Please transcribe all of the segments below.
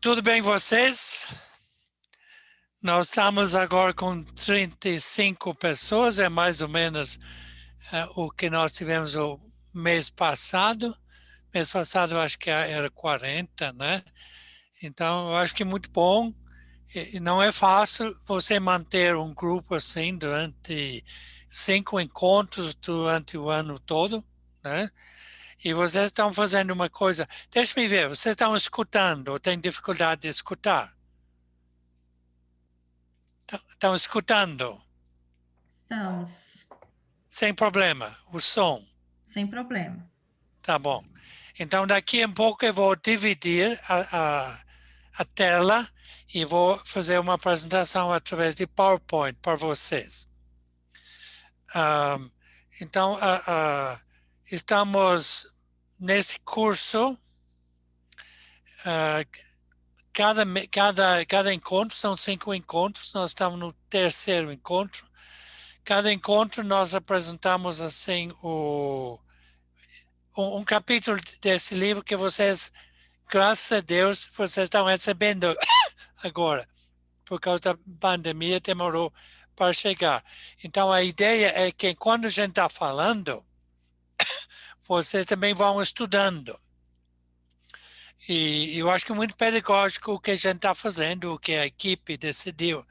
tudo bem vocês? Nós estamos agora com 35 pessoas, é mais ou menos o que nós tivemos o mês passado. Mês passado eu acho que era 40, né? Então eu acho que é muito bom. E não é fácil você manter um grupo assim durante 5 encontros durante o ano todo, né? E vocês estão fazendo uma coisa. Deixa-me ver, vocês estão escutando ou têm dificuldade de escutar? Estão escutando? Estamos, Sem problema, o som. sem problema. Tá bom. Então, daqui a pouco eu vou dividir a tela e vou fazer uma apresentação através de PowerPoint para vocês. Então, estamos nesse curso. Cada encontro são 5 encontros. Nós estamos no terceiro encontro. Cada encontro nós apresentamos assim um capítulo desse livro que vocês, graças a Deus, vocês estão recebendo agora. Por causa da pandemia, demorou para chegar. Então, a ideia é que quando a gente está falando, vocês também vão estudando. E eu acho que é muito pedagógico o que a gente está fazendo, o que a equipe decidiu.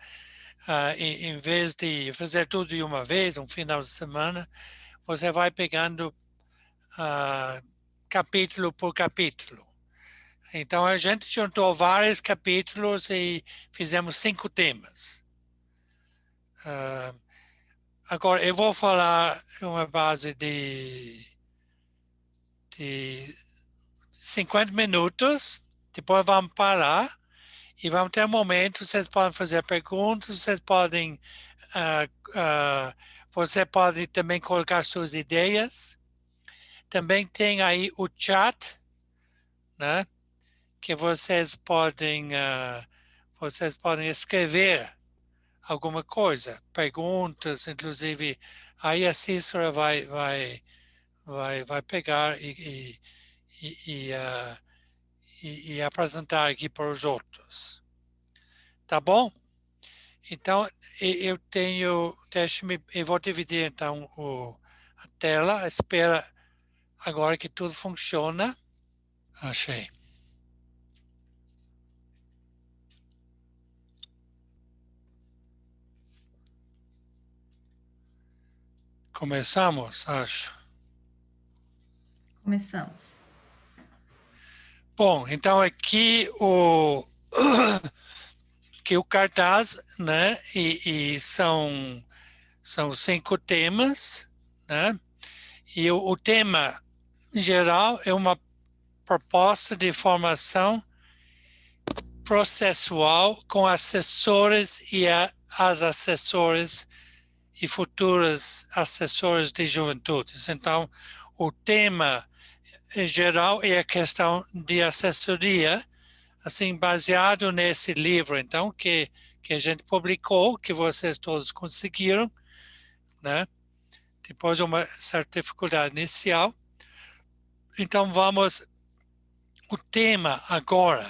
Em vez de fazer tudo de uma vez, um final de semana, você vai pegando capítulo por capítulo. Então, a gente juntou vários capítulos e fizemos 5 temas. Agora, eu vou falar uma base de 50 minutos, depois vamos parar e vamos ter um momento, vocês podem fazer perguntas, você pode também colocar suas ideias. Também tem aí o chat, né? Que vocês podem escrever alguma coisa, perguntas, inclusive aí a Cícera vai pegar e apresentar aqui para os outros. Tá bom? Então, eu vou dividir então a tela, espera agora que tudo funciona. Achei. Começamos, acho. Começamos. Bom, então aqui que o cartaz, né? E são 5 temas, né? E o tema geral é uma proposta de formação processual com assessores e as assessoras e futuras assessoras de juventudes. Então, o tema geral é a questão de assessoria, assim, baseado nesse livro, então, que a gente publicou, que vocês todos conseguiram, né? Depois de uma certa dificuldade inicial. Então, o tema agora,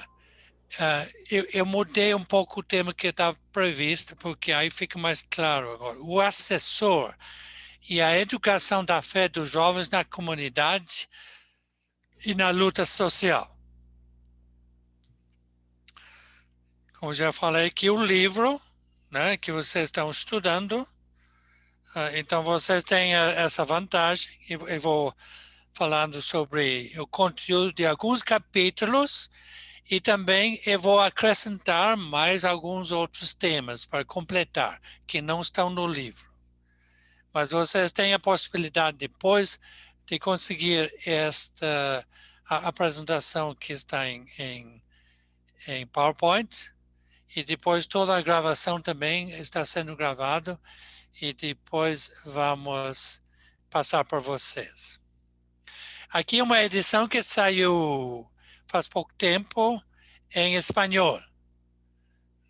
eu mudei um pouco o tema que estava previsto, porque aí fica mais claro agora. O assessor e a educação da fé dos jovens na comunidade e na luta social. Como já falei aqui, o livro, né, que vocês estão estudando, então vocês têm essa vantagem. Eu vou falando sobre o conteúdo de alguns capítulos e também eu vou acrescentar mais alguns outros temas para completar, que não estão no livro. Mas vocês têm a possibilidade depois de conseguir a apresentação que está em PowerPoint, e depois toda a gravação também está sendo gravado e depois vamos passar para vocês. Aqui uma edição que saiu faz pouco tempo em espanhol,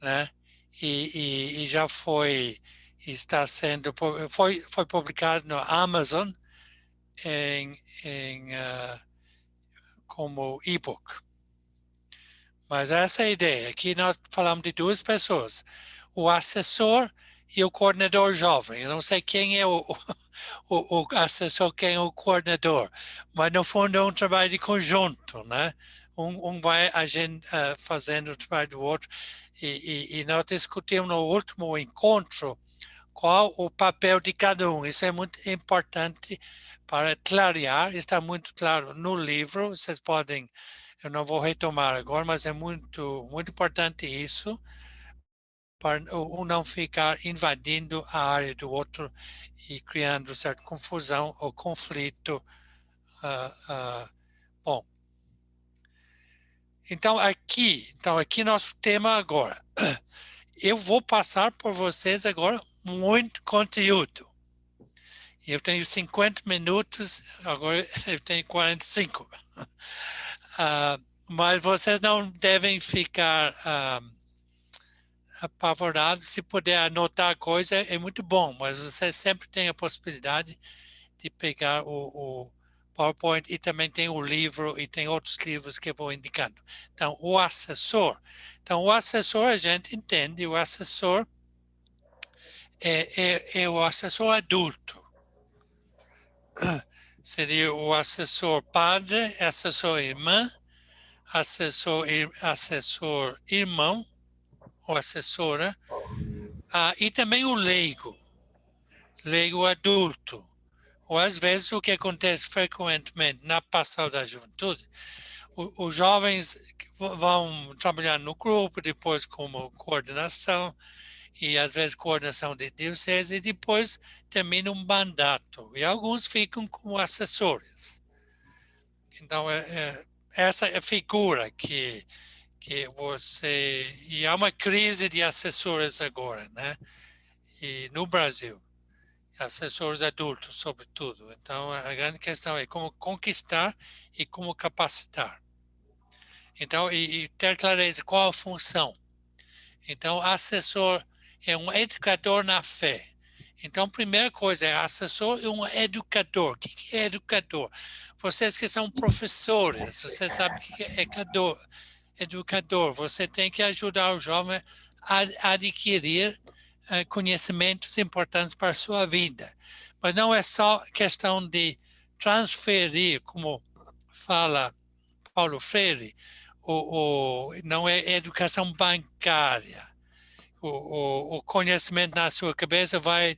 né? E já está sendo, foi publicado no Amazon como e-book. Mas essa é a ideia. Aqui nós falamos de duas pessoas, o assessor e o coordenador jovem. Eu não sei quem é o assessor, quem é o coordenador, mas no fundo é um trabalho de conjunto, né? Um vai fazendo o trabalho do outro. E nós discutimos no último encontro qual o papel de cada um. Isso é muito importante para clarear, está muito claro no livro, vocês podem, eu não vou retomar agora, mas é muito, muito importante isso, para um não ficar invadindo a área do outro e criando certa confusão ou conflito. Bom, então aqui nosso tema agora. Eu vou passar por vocês agora muito conteúdo. Eu tenho 50 minutos, agora eu tenho 45. Mas vocês não devem ficar apavorados. Se puder anotar coisa, é muito bom, mas você sempre tem a possibilidade de pegar o PowerPoint e também tem o livro e tem outros livros que eu vou indicando. Então, o assessor. Então, o assessor, a gente entende, o assessor é o assessor adulto. Seria o assessor padre, assessor irmã, assessor irmão ou assessora, e também o leigo adulto. Ou às vezes o que acontece frequentemente na pastoral da juventude, os jovens vão trabalhar no grupo, depois como coordenação, e às vezes coordenação de diocese, e depois termina um mandato. E alguns ficam como assessores. Então, essa é a figura que você... E há uma crise de assessores agora, né? E no Brasil, assessores adultos, sobretudo. Então, a grande questão é como conquistar e como capacitar. Então, e ter clareza qual a função. Então, assessor é um educador na fé. Então, primeira coisa, é assessor e um educador. O que é educador? Vocês que são professores, você sabe o que é educador. Você tem que ajudar o jovem a adquirir conhecimentos importantes para a sua vida. Mas não é só questão de transferir, como fala Paulo Freire, não é educação bancária. O conhecimento na sua cabeça vai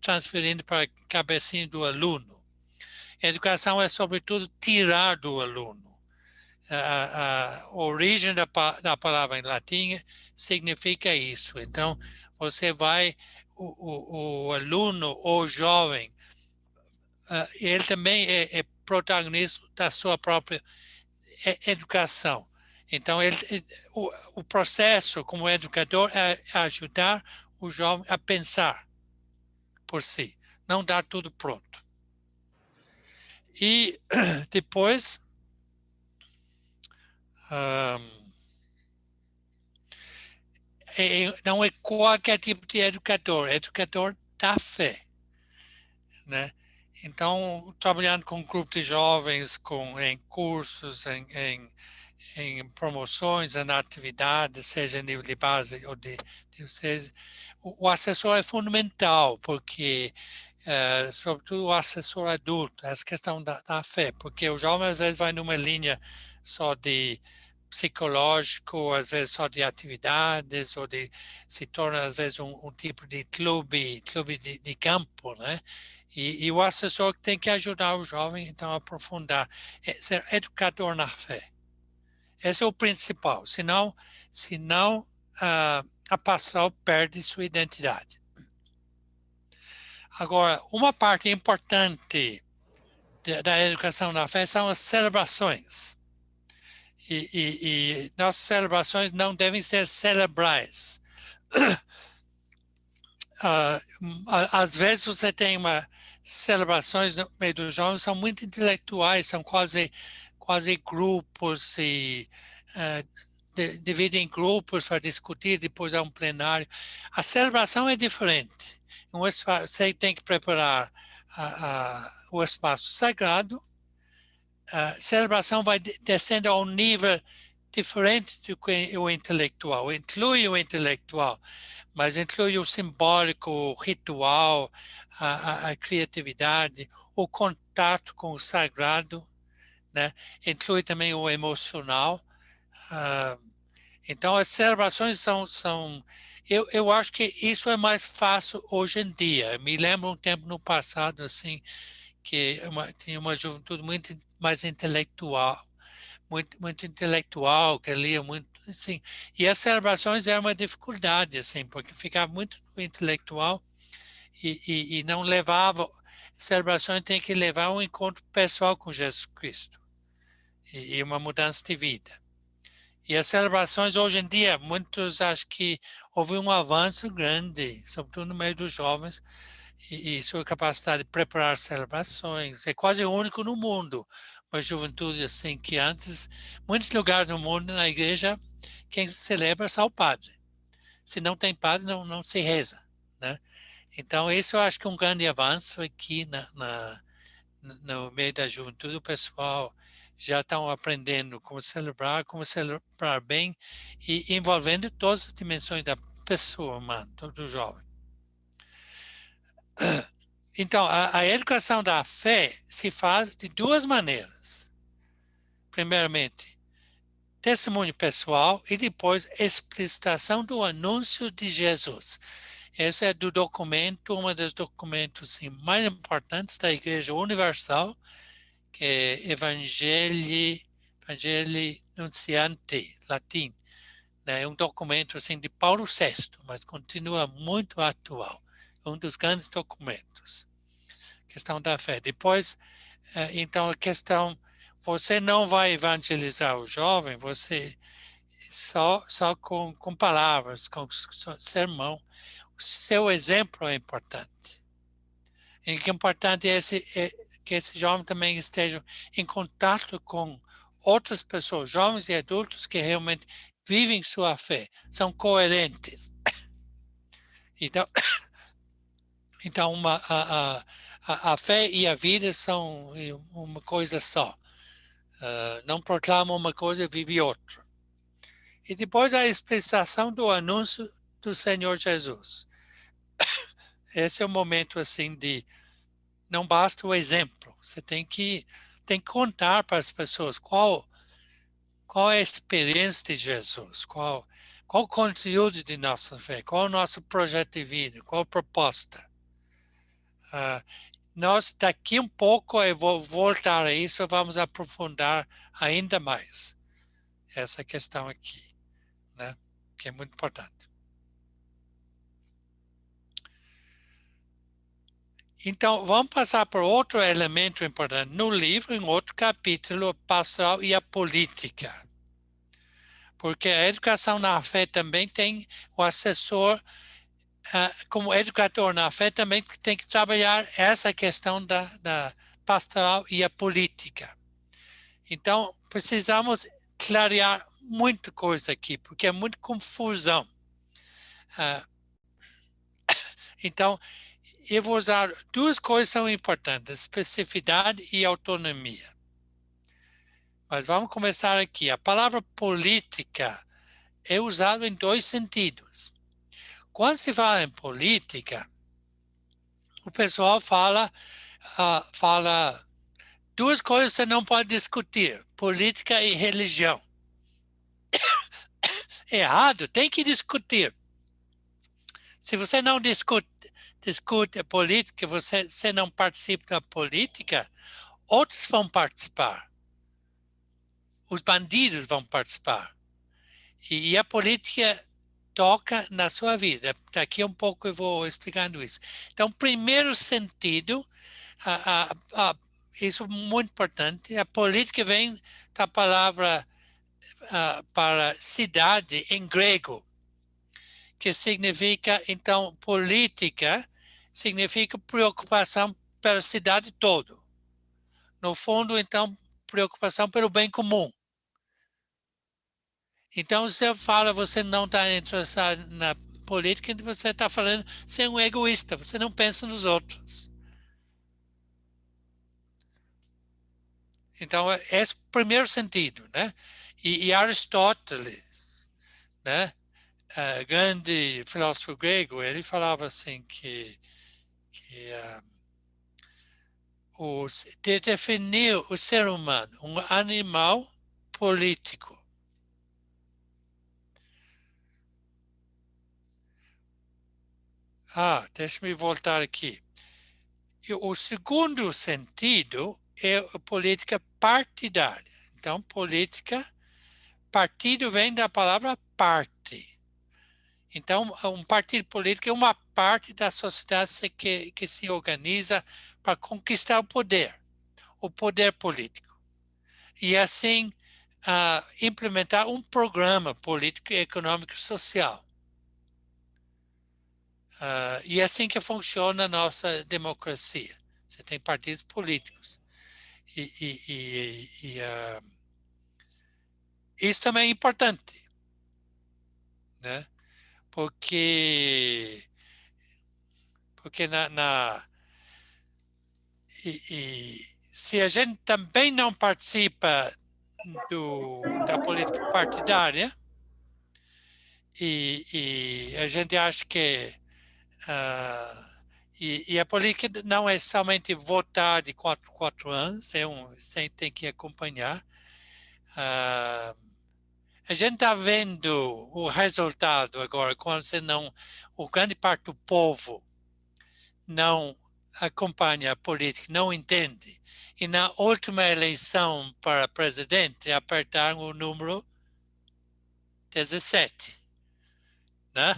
transferindo para a cabecinha do aluno. Educação é, sobretudo, tirar do aluno. A origem da palavra em latim significa isso. Então, você vai, o aluno ou jovem, ele também é protagonista da sua própria educação. Então, o processo como educador é ajudar o jovem a pensar por si, não dar tudo pronto. E depois, não é qualquer tipo de educador, é educador da fé, né? Então, trabalhando com um grupo de jovens, em cursos, em promoções, em atividades, seja em nível de base ou de diocese, o assessor é fundamental, porque, sobretudo o assessor adulto, essa questão da fé, porque o jovem às vezes vai numa linha só de psicológico, às vezes só de atividades, ou se torna às vezes um tipo de clube de campo, né? E o assessor tem que ajudar o jovem, então, a aprofundar, ser educador na fé. Esse é o principal, senão a pastoral perde sua identidade. Agora, uma parte importante da educação na fé são as celebrações. E nossas celebrações não devem ser cerebrais. Às vezes você tem celebrações no meio dos jovens, são muito intelectuais, são quase grupos e dividem em grupos para discutir, depois há um plenário. A celebração é diferente. Você tem que preparar o espaço sagrado. A celebração vai descendo ao nível diferente do que o intelectual. Inclui o intelectual, mas inclui o simbólico, o ritual, a criatividade, o contato com o sagrado, né? Inclui também o emocional. Então, as celebrações eu acho que isso é mais fácil hoje em dia. Eu me lembro um tempo no passado, assim, que tinha uma juventude muito mais intelectual, muito intelectual, que lia muito, assim. E as celebrações eram uma dificuldade, assim, porque ficava muito intelectual e não levava. Celebrações tem que levar um encontro pessoal com Jesus Cristo e uma mudança de vida. E as celebrações hoje em dia, muitos acham que houve um avanço grande, sobretudo no meio dos jovens, e sua capacidade de preparar celebrações. É quase único no mundo. Uma juventude assim que antes, muitos lugares no mundo, na igreja, quem celebra é só o padre. Se não tem padre, não se reza, né? Então, isso eu acho que é um grande avanço aqui no meio da juventude. O pessoal já estão aprendendo como celebrar bem e envolvendo todas as dimensões da pessoa humana, todo jovem. Então, a educação da fé se faz de duas maneiras. Primeiramente, testemunho pessoal e depois explicitação do anúncio de Jesus. Esse é do documento, um dos documentos assim, mais importantes da Igreja Universal, que é Evangelii Nuntiante, latim. É um documento assim, de Paulo VI, mas continua muito atual. Um dos grandes documentos. Questão da fé. Depois, então, a questão, você não vai evangelizar o jovem, você só com palavras, com sermão. O seu exemplo é importante. E que é importante é que esse jovem também esteja em contato com outras pessoas, jovens e adultos que realmente vivem sua fé, são coerentes. Então a fé e a vida são uma coisa só. Não proclama uma coisa e vive outra. E depois a expressação do anúncio do Senhor Jesus. Esse é o momento assim de não basta o exemplo, você tem que contar para as pessoas qual é a experiência de Jesus, qual o conteúdo de nossa fé, qual o nosso projeto de vida, qual a proposta. Nós daqui um pouco, eu vou voltar a isso, vamos aprofundar ainda mais essa questão aqui, né? Que é muito importante. Então, vamos passar por outro elemento importante. No livro, em outro capítulo, pastoral e a política. Porque a educação na fé também tem o assessor, como educador na fé, também tem que trabalhar essa questão da pastoral e a política. Então, precisamos clarear muita coisa aqui, porque é muita confusão. Então, eu vou usar duas coisas que são importantes, especificidade e autonomia. Mas vamos começar aqui. A palavra política é usada em dois sentidos. Quando se fala em política, o pessoal fala duas coisas que você não pode discutir, política e religião. Errado, tem que discutir. Se você não discute a política, você não participa da política, outros vão participar. Os bandidos vão participar. E a política toca na sua vida. Daqui a um pouco eu vou explicando isso. Então, primeiro sentido, isso é muito importante, a política vem da palavra para cidade em grego, que significa, então, política significa preocupação pela cidade toda. No fundo, então, preocupação pelo bem comum. Então, se eu falo você não está interessado na política, você está falando você é um egoísta, você não pensa nos outros. Então, esse é o primeiro sentido, né? E Aristóteles, né? Grande filósofo grego, ele falava assim que definir o ser humano um animal político. Deixa-me voltar aqui. E o segundo sentido é a política partidária. Então, política, partido vem da palavra parte. Então, um partido político é uma parte da sociedade que se organiza para conquistar o poder político. E assim, implementar um programa político, econômico e social. E é assim que funciona a nossa democracia. Você tem partidos políticos. Isso também é importante, né? Porque se a gente também não participa da política partidária e a gente acha que a política não é somente votar de 4 anos, você tem que acompanhar. A gente está vendo o resultado agora, quando o grande parte do povo não acompanha a política, não entende. E na última eleição para presidente, apertaram o número 17, né?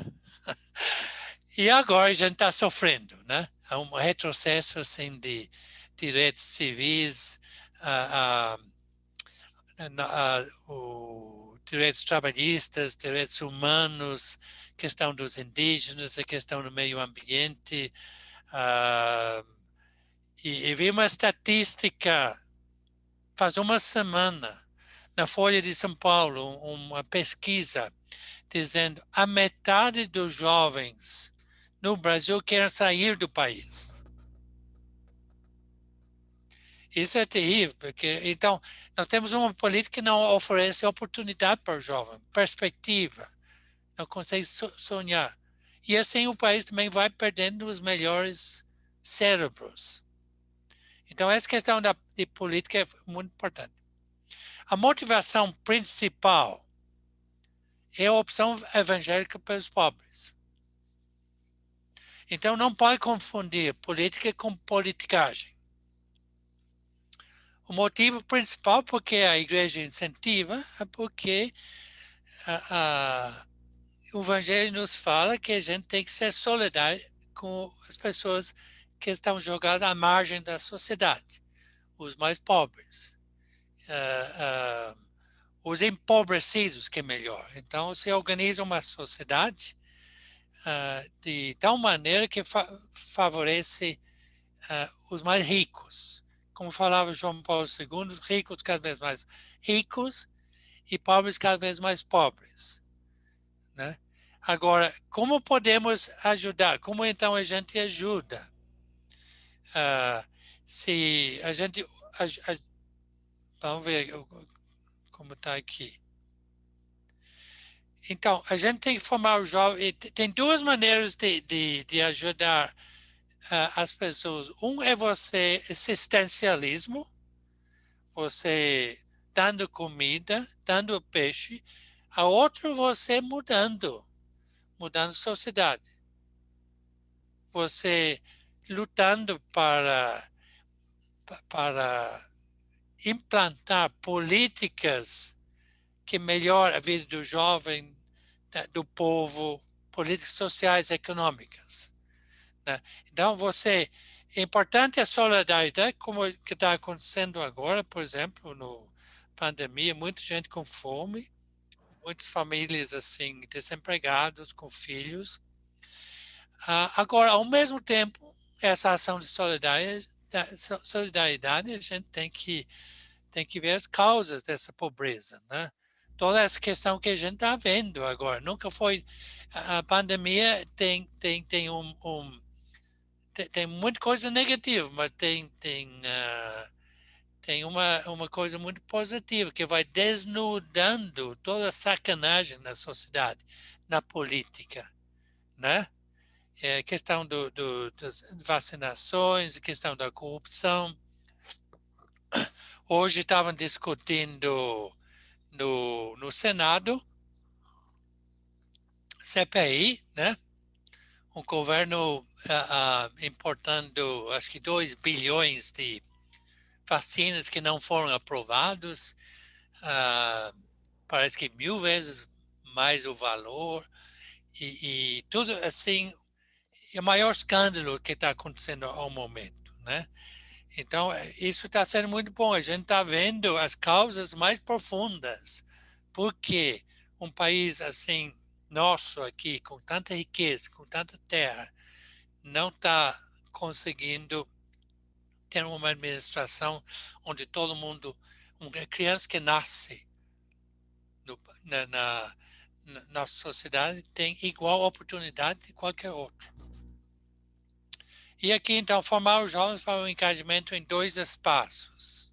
E agora a gente está sofrendo, né? Há um retrocesso assim, de direitos civis, direitos trabalhistas, direitos humanos, questão dos indígenas, a questão do meio ambiente. E vi uma estatística faz uma semana na Folha de São Paulo, uma pesquisa dizendo que a metade dos jovens no Brasil querem sair do país. Isso é terrível, porque então nós temos uma política que não oferece oportunidade para o jovem, perspectiva, não consegue sonhar. E assim o país também vai perdendo os melhores cérebros. Então essa questão de política é muito importante. A motivação principal é a opção evangélica para os pobres. Então não pode confundir política com politicagem. O motivo principal porque a igreja incentiva é porque o evangelho nos fala que a gente tem que ser solidário com as pessoas que estão jogadas à margem da sociedade, os mais pobres, os empobrecidos, que é melhor. Então, se organiza uma sociedade de tal maneira que favorece os mais ricos. Como falava João Paulo II, ricos cada vez mais ricos e pobres cada vez mais pobres, né? Agora, como podemos ajudar? Como então a gente ajuda? Se a gente... vamos ver como está aqui. Então, a gente tem que formar o jovem. Tem duas maneiras de ajudar as pessoas. Um é você, assistencialismo, você dando comida, dando peixe. A outra você mudando a sociedade. Você lutando para implantar políticas que melhoram a vida do jovem, do povo, políticas sociais e econômicas, né? Então, é importante a solidariedade, como que está acontecendo agora, por exemplo, no pandemia, muita gente com fome, muitas famílias assim desempregados, com filhos. Agora, ao mesmo tempo, essa ação de solidariedade, a gente tem que ver as causas dessa pobreza, né? Toda essa questão que a gente está vendo agora, nunca foi... A pandemia tem muita coisa negativa, mas tem tem uma coisa muito positiva, que vai desnudando toda a sacanagem na sociedade, na política, né? É, questão das vacinações, questão da corrupção. Hoje estavam discutindo no Senado, CPI, né? O governo importando, acho que 2 bilhões de vacinas que não foram aprovados, parece que 1000 vezes mais o valor, e tudo assim, é o maior escândalo que está acontecendo ao momento, né? Então, isso está sendo muito bom. A gente está vendo as causas mais profundas. Por que um país assim, nosso aqui, com tanta riqueza, com tanta terra, não está conseguindo ter uma administração onde todo mundo, uma criança que nasce no, na nossa sociedade tem igual oportunidade de qualquer outro. E aqui, então, formar os jovens para o engajamento em 2 espaços.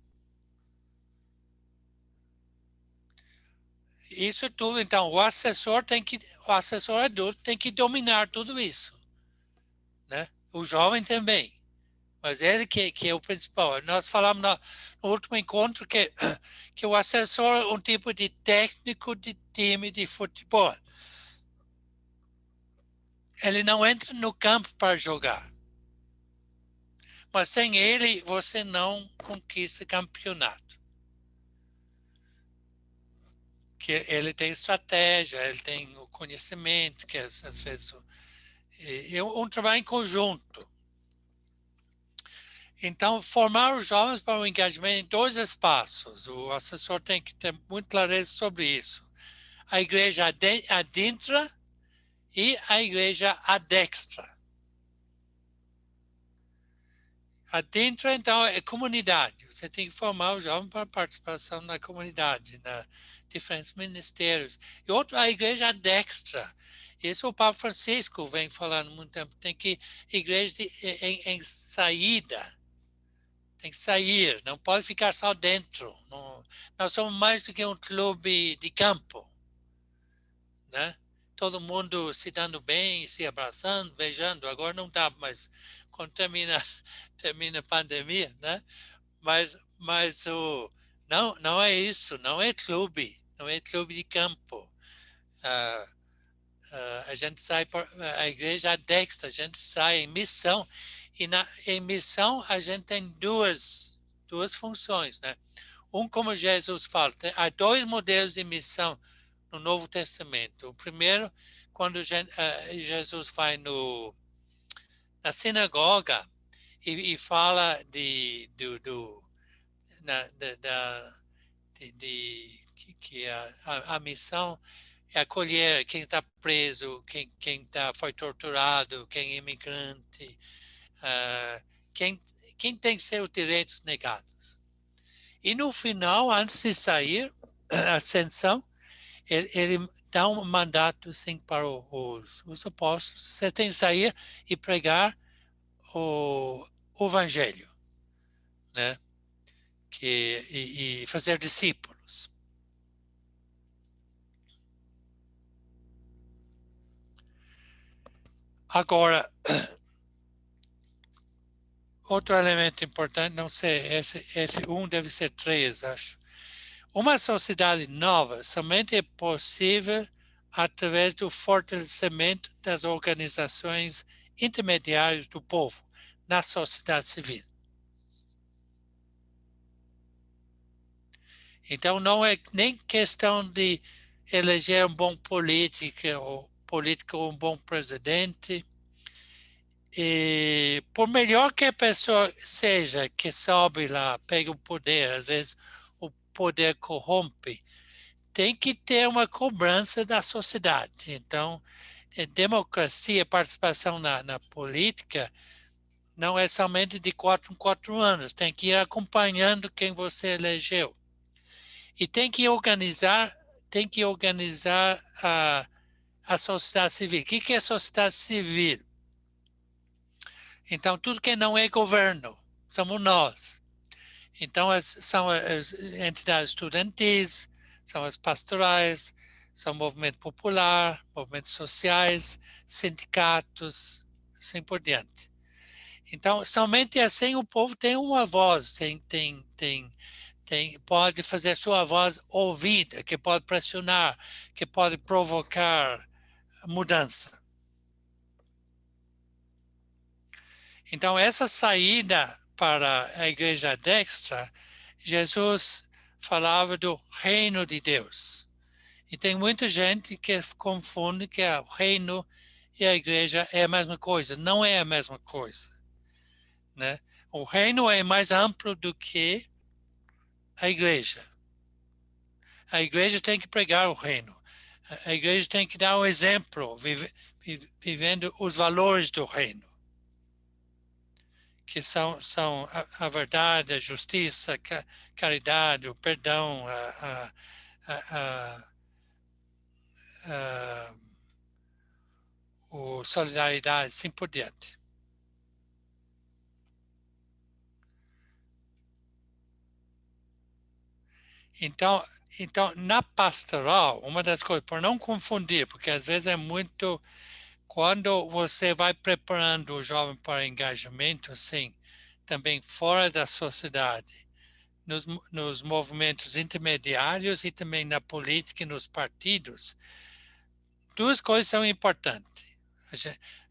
Isso tudo, então, o assessor adulto tem que dominar tudo isso, né? O jovem também, mas ele que é o principal. Nós falamos no último encontro que o assessor é um tipo de técnico de time de futebol. Ele não entra no campo para jogar. Mas sem ele, você não conquista campeonato. Que ele tem estratégia, ele tem o conhecimento, que às vezes é um trabalho em conjunto. Então, formar os jovens para o engajamento em 2 espaços. O assessor tem que ter muito clareza sobre isso. A igreja adentra e a igreja adextra. Adentra, então, é comunidade. Você tem que formar os jovens para a participação na comunidade, na diferentes ministérios. E outro, a igreja adextra. Isso o Papa Francisco vem falando há muito tempo. Tem que igreja em saída. Tem que sair, não pode ficar só dentro. Não, nós somos mais do que um clube de campo, né? Todo mundo se dando bem, se abraçando, beijando. Agora não dá, mas quando termina a pandemia, né? Mas não é isso, não é clube de campo. A gente sai, a igreja adexa, a gente sai em missão, e em missão a gente tem duas funções, né? Como Jesus fala, há 2 modelos de missão no Novo Testamento. O primeiro, quando Jesus vai na sinagoga e fala que a missão é acolher quem está preso, quem foi torturado, quem é imigrante, quem tem seus direitos negados. E no final, antes de sair, a ascensão, ele dá um mandato assim, para os apóstolos: você tem que sair e pregar o evangelho, né? E fazer discípulos. Agora, outro elemento importante, não sei, esse deve ser 3, acho. Uma sociedade nova somente é possível através do fortalecimento das organizações intermediárias do povo na sociedade civil. Então, não é nem questão de eleger um bom político ou um bom presidente. E por melhor que a pessoa seja, que sobe lá, pega o poder, às vezes o poder corrompe, tem que ter uma cobrança da sociedade. Então, democracia, participação na política, não é somente de 4 em 4 anos, tem que ir acompanhando quem você elegeu. E tem que organizar a sociedade civil. O que é a sociedade civil? Então, tudo que não é governo, somos nós. Então, são as entidades estudantis, são as pastorais, são movimento popular, movimentos sociais, sindicatos, assim por diante. Então, somente assim o povo tem uma voz, pode fazer sua voz ouvida, que pode pressionar, que pode provocar mudança. Então, essa saída para a igreja dextra, Jesus falava do reino de Deus. E tem muita gente que confunde que o reino e a igreja é a mesma coisa. Não é a mesma coisa, né? O reino é mais amplo do que a igreja. A igreja tem que pregar o reino. A igreja tem que dar um exemplo, vivendo os valores do reino, que são a verdade, a justiça, a caridade, o perdão, a solidariedade, assim por diante. Então, na pastoral, uma das coisas, por não confundir, porque às vezes é muito, quando você vai preparando o jovem para engajamento, assim, também fora da sociedade, nos movimentos intermediários e também na política e nos partidos, duas coisas são importantes: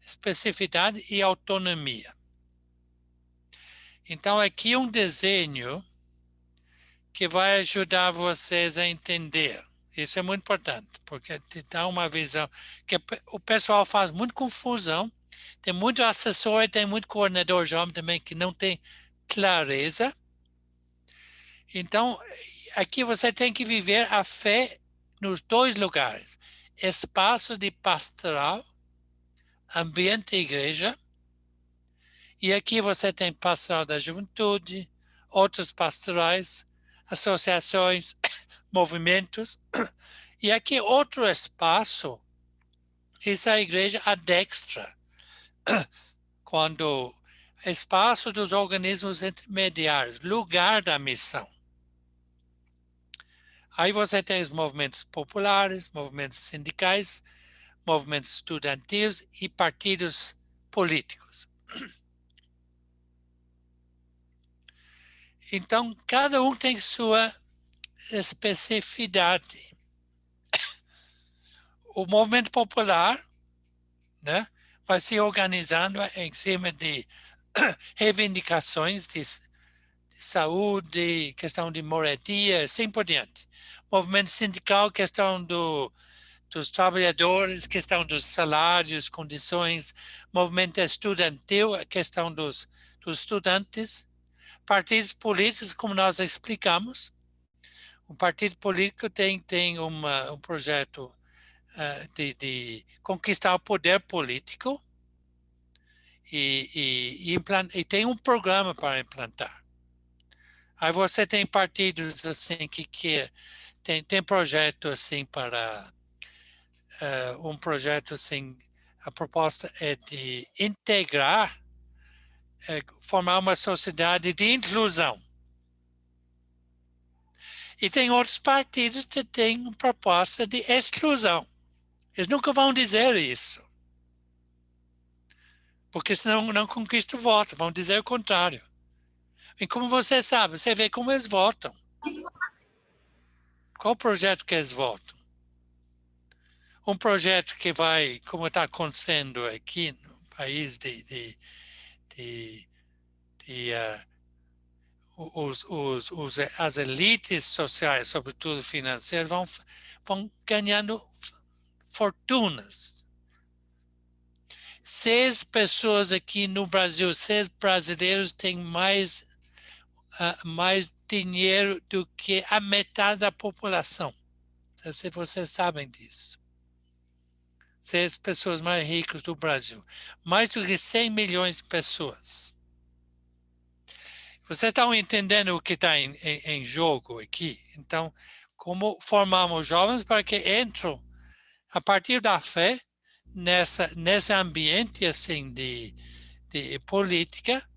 especificidade e autonomia. Então, aqui um desenho que vai ajudar vocês a entender. Isso é muito importante, porque te dá uma visão que o pessoal faz muita confusão. Tem muito assessor, tem muito coordenador jovem também que não tem clareza. Então, aqui você tem que viver a fé nos dois lugares: espaço de pastoral, ambiente igreja, e aqui você tem pastoral da juventude, outros pastorais, associações, movimentos, e aqui outro espaço, isso é a igreja adextra, quando espaço dos organismos intermediários, lugar da missão. Aí você tem os movimentos populares, movimentos sindicais, movimentos estudantis e partidos políticos. Então, cada um tem sua especificidade. O movimento popular, né, vai se organizando em cima de reivindicações de saúde, questão de moradia, assim por diante. Movimento sindical, questão dos trabalhadores, questão dos salários, condições. Movimento estudantil, a questão dos estudantes. Partidos políticos, como nós explicamos. O partido político tem um projeto de conquistar o poder político e tem um programa para implantar. Aí você tem partidos assim que tem projeto assim para um projeto assim, a proposta é de integrar, formar uma sociedade de inclusão. E tem outros partidos que têm uma proposta de exclusão. Eles nunca vão dizer isso, porque senão não conquista o voto, vão dizer o contrário. E como você sabe, você vê como eles votam. Qual projeto que eles votam? Um projeto que vai, como está acontecendo aqui no país as elites sociais, sobretudo financeiras, vão ganhando fortunas. 6 pessoas aqui no Brasil, 6 brasileiros têm mais dinheiro do que a metade da população. Não sei se vocês sabem disso. 6 pessoas mais ricas do Brasil. Mais do que 100 milhões de pessoas. Vocês estão entendendo o que está em jogo aqui? Então, como formamos jovens para que entram a partir da fé nesse ambiente assim de política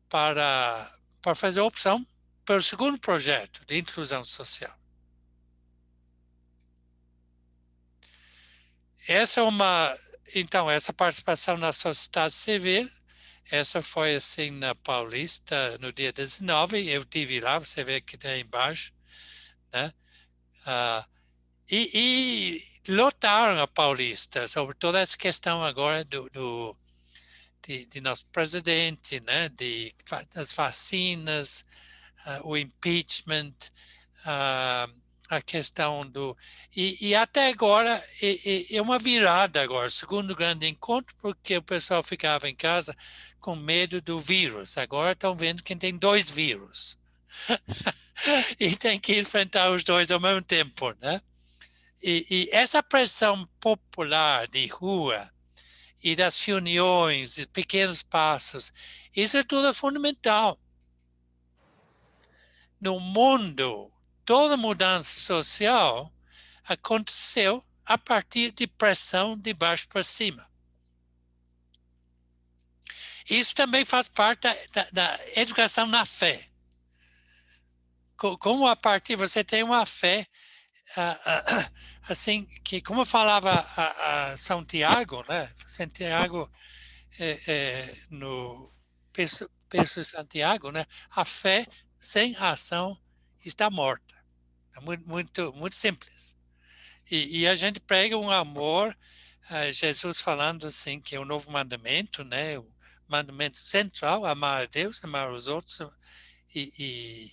para fazer opção para o segundo projeto de inclusão social. Então, essa participação na sociedade civil, essa foi assim na Paulista, no dia 19, eu estive lá, você vê que tem embaixo, né? E lotaram a Paulista, sobre toda essa questão agora de nosso presidente, né? Das vacinas, o impeachment, a questão do... E até agora, é uma virada agora, segundo grande encontro, porque o pessoal ficava em casa com medo do vírus. Agora estão vendo que tem 2 vírus. E tem que enfrentar os 2 ao mesmo tempo, né? E essa pressão popular de rua e das reuniões, de pequenos passos, isso é tudo fundamental. No mundo, toda mudança social aconteceu a partir de pressão de baixo para cima. Isso também faz parte da educação na fé. Como a partir você tem uma fé, assim, que como falava a Santiago, né? Santiago, no Pedro Santiago, né? A fé sem ação está morta. É muito simples. E a gente prega um amor, Jesus falando assim que é o novo mandamento, né? O mandamento central, amar a Deus, amar os outros e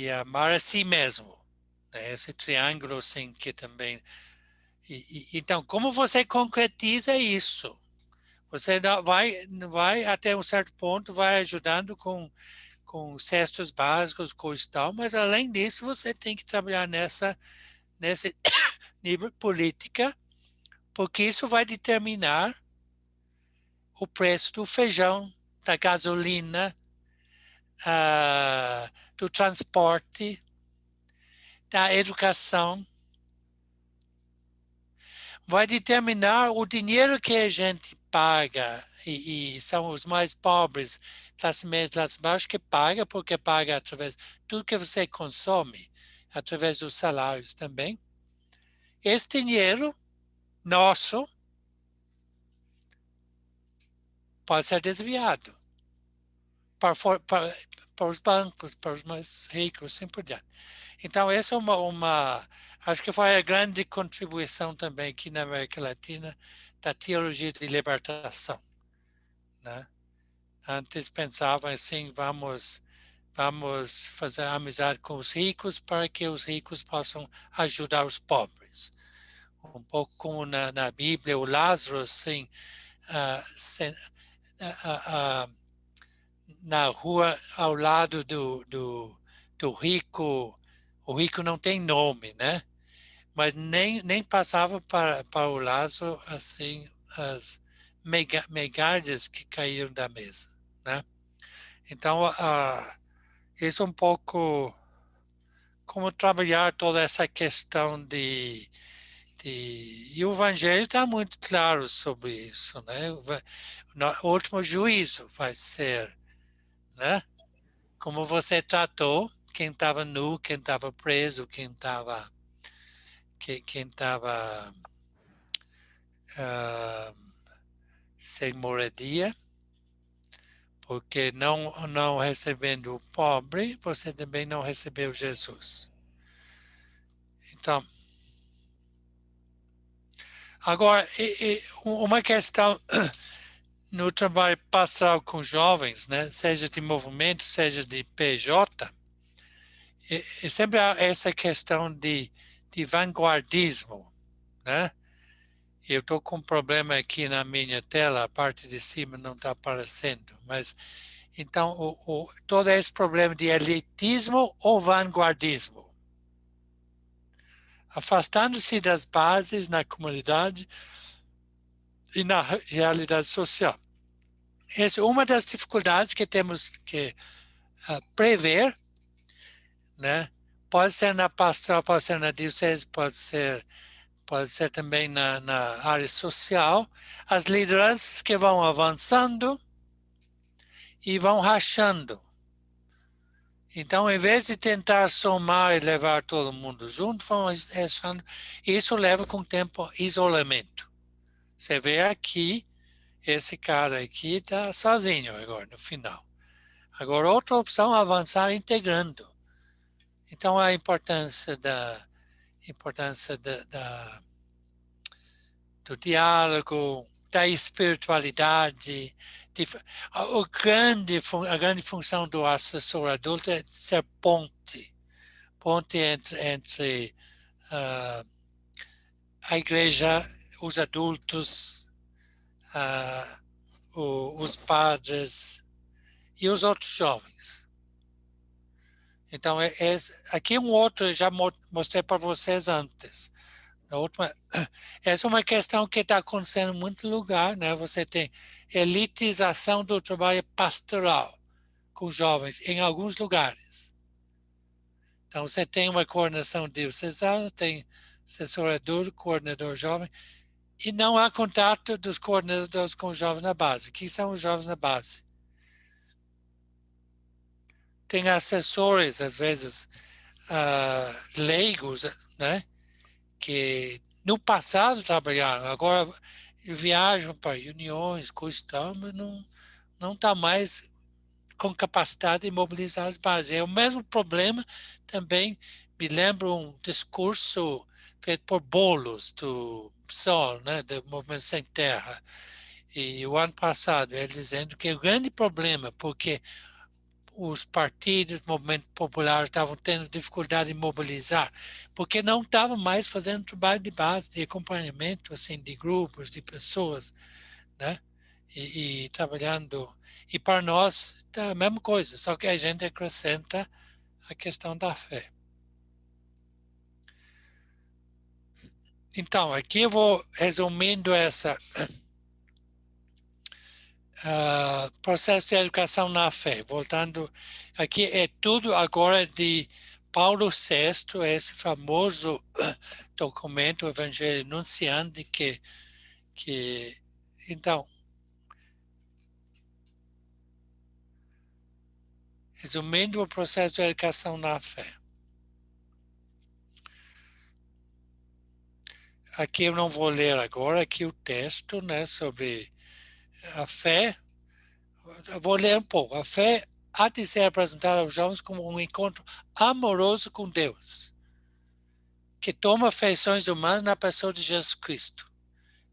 amar a si mesmo. Né? Esse triângulo assim que também... então, como você concretiza isso? Você vai até um certo ponto, vai ajudando com cestos básicos, coisa e tal, mas além disso você tem que trabalhar nesse nível política, porque isso vai determinar o preço do feijão, da gasolina, do transporte, da educação. Vai determinar o dinheiro que a gente paga, e são os mais pobres, classe média, classe baixa, que paga, porque paga através de tudo que você consome, através dos salários também. Esse dinheiro nosso pode ser desviado para os bancos, para os mais ricos, assim por diante. Então, essa é acho que foi a grande contribuição também aqui na América Latina da teologia de libertação. Né? Antes pensavam assim, vamos fazer amizade com os ricos para que os ricos possam ajudar os pobres. Um pouco como na Bíblia, o Lázaro, assim, na rua ao lado do rico. O rico não tem nome, né? Mas nem passava para o Lázaro assim as migalhas que caíram da mesa, né? Então, isso é um pouco como trabalhar toda essa questão e o Evangelho está muito claro sobre isso, né? O último juízo vai ser, né? Como você tratou quem estava nu, quem estava preso, quem estava sem moradia, porque não recebendo o pobre, você também não recebeu Jesus. Então, agora, uma questão no trabalho pastoral com jovens, né, seja de movimento, seja de PJ, sempre há essa questão de vanguardismo, né? Eu estou com um problema aqui na minha tela, a parte de cima não está aparecendo, mas então todo esse problema de elitismo ou vanguardismo, afastando-se das bases na comunidade e na realidade social. Essa é uma das dificuldades que temos que prever, né? Pode ser na pastoral, pode ser na diocese, pode ser também na área social, as lideranças que vão avançando e vão rachando. Então, em vez de tentar somar e levar todo mundo junto, vão rachando. Isso leva com o tempo isolamento. Você vê aqui, esse cara aqui está sozinho agora, no final. Agora, outra opção é avançar integrando. Então, a importância do diálogo, da espiritualidade. A grande função do assessor adulto é ser ponte entre a igreja, os adultos, os padres e os outros jovens. Então, aqui um outro, já mostrei para vocês antes. Essa é uma questão que está acontecendo em muito lugar, né? Você tem elitização do trabalho pastoral com jovens em alguns lugares. Então, você tem uma coordenação diocesana, tem assessorador, coordenador jovem, e não há contato dos coordenadores com os jovens na base. Quem são os jovens na base? Tem assessores, às vezes, leigos, né? Que no passado trabalharam, agora viajam para reuniões, coisas e tal, mas não está mais com capacidade de mobilizar as bases. É o mesmo problema também, me lembro um discurso feito por Boulos, do PSOL, né, do Movimento Sem Terra, e o ano passado, ele dizendo que o grande problema, porque os partidos, movimento popular estavam tendo dificuldade em mobilizar, porque não estavam mais fazendo trabalho de base, de acompanhamento, assim, de grupos, de pessoas, né? E trabalhando. E para nós, é a mesma coisa, só que a gente acrescenta a questão da fé. Então, aqui eu vou resumindo essa processo de educação na fé. Voltando, aqui é tudo agora de Paulo VI, esse famoso documento, o Evangelho Anunciante, que então, resumindo o processo de educação na fé. Aqui eu não vou ler agora, aqui o texto, né, sobre a fé. Eu vou ler um pouco. A fé há de ser apresentada aos jovens como um encontro amoroso com Deus, que toma feições humanas na pessoa de Jesus Cristo.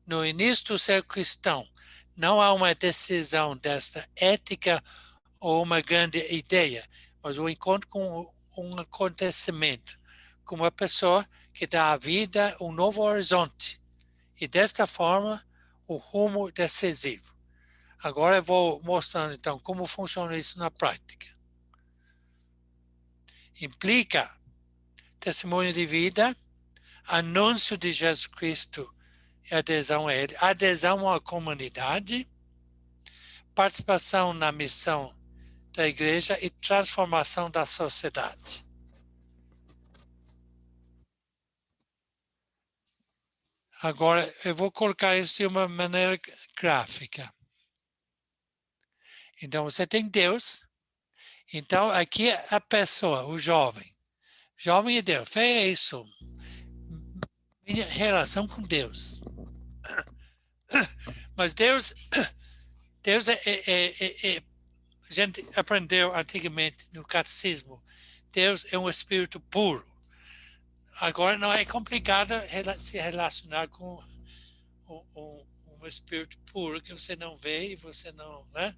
No início do ser cristão, não há uma decisão desta ética ou uma grande ideia, mas o encontro com um acontecimento, com uma pessoa que dá à vida um novo horizonte, e desta forma o rumo decisivo. Agora eu vou mostrando então como funciona isso na prática. Implica testemunho de vida, anúncio de Jesus Cristo e adesão a ele, adesão à comunidade, participação na missão da igreja e transformação da sociedade. Agora, eu vou colocar isso de uma maneira gráfica. Então, você tem Deus. Então, aqui a pessoa, o jovem. Jovem e Deus. Fé é isso. Minha relação com Deus. Mas Deus a gente aprendeu antigamente no catecismo, Deus é um espírito puro. Agora não é complicado se relacionar com um espírito puro que você não vê e você não, né?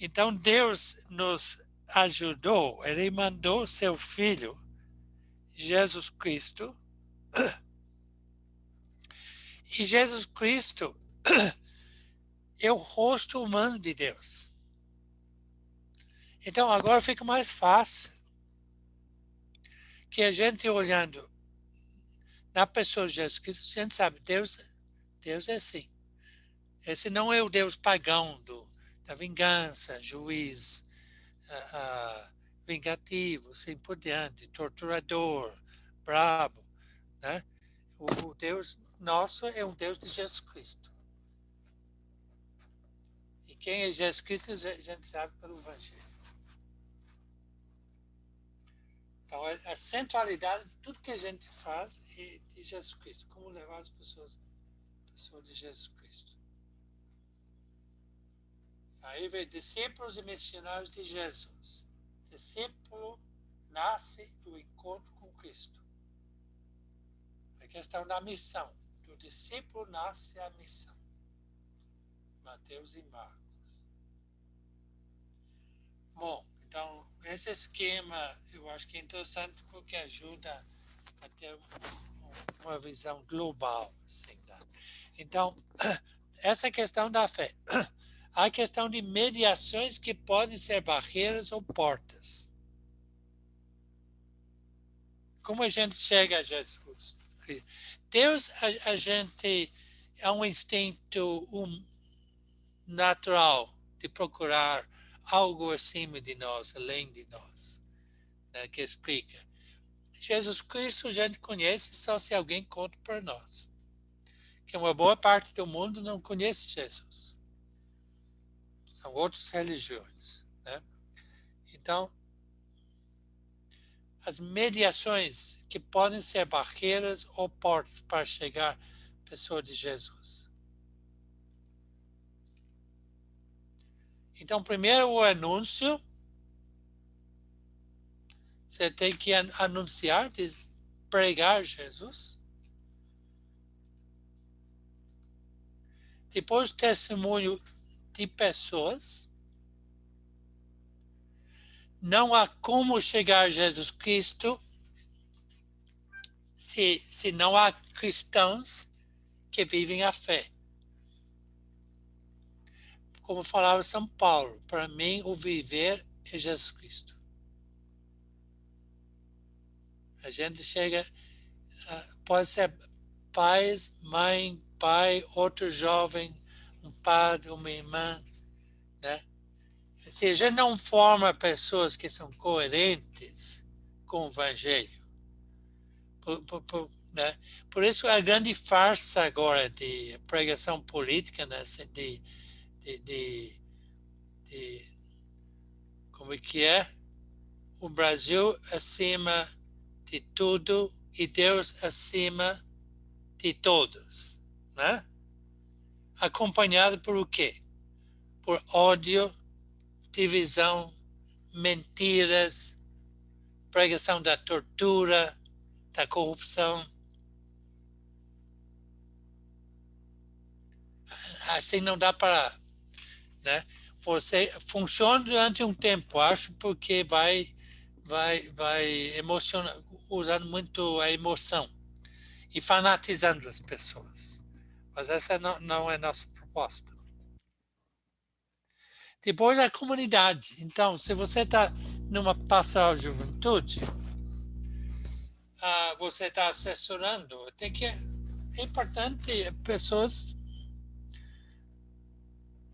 Então Deus nos ajudou, ele mandou seu filho, Jesus Cristo, e Jesus Cristo é o rosto humano de Deus. Então agora fica mais fácil que a gente olhando na pessoa de Jesus Cristo, a gente sabe, Deus é assim. Esse não é o Deus pagão da vingança, juiz, vingativo, assim por diante, torturador, brabo, né? O Deus nosso é um Deus de Jesus Cristo. E quem é Jesus Cristo, a gente sabe pelo Evangelho. Então, a centralidade de tudo que a gente faz é de Jesus Cristo. Como levar as pessoas de Jesus Cristo. Aí vem discípulos e missionários de Jesus. Discípulo nasce do encontro com Cristo. A questão da missão. Do discípulo nasce a missão. Mateus e Marcos. Bom, então, esse esquema eu acho que é interessante porque ajuda a ter uma visão global. Assim, tá? Então, essa questão da fé. Há questão de mediações que podem ser barreiras ou portas. Como a gente chega a Jesus? Deus, a gente é um instinto natural de procurar algo acima de nós, além de nós, né, que explica. Jesus Cristo a gente conhece só se alguém conta para nós. Que uma boa parte do mundo não conhece Jesus. São outras religiões, né? Então, as mediações que podem ser barreiras ou portas para chegar à pessoa de Jesus. Então, primeiro o anúncio. Você tem que anunciar, pregar Jesus. Depois, testemunho de pessoas. Não há como chegar a Jesus Cristo se não há cristãos que vivem a fé. Como falava São Paulo, para mim o viver é Jesus Cristo. A gente chega, pode ser pais, mãe, pai, outro jovem, um padre, uma irmã, né? Se a gente não forma pessoas que são coerentes com o Evangelho, né? Por isso a grande farsa agora de pregação política, né? Como é que é? O Brasil acima de tudo e Deus acima de todos, né? Acompanhado por o quê? Por ódio, divisão, mentiras, pregação da tortura, da corrupção. Assim não dá para, né? Você funciona durante um tempo, acho, porque vai emocionar, usando muito a emoção e fanatizando as pessoas. Mas essa não é a nossa proposta. Depois a comunidade. Então, se você está numa pastoral de juventude, você está assessorando, é importante, pessoas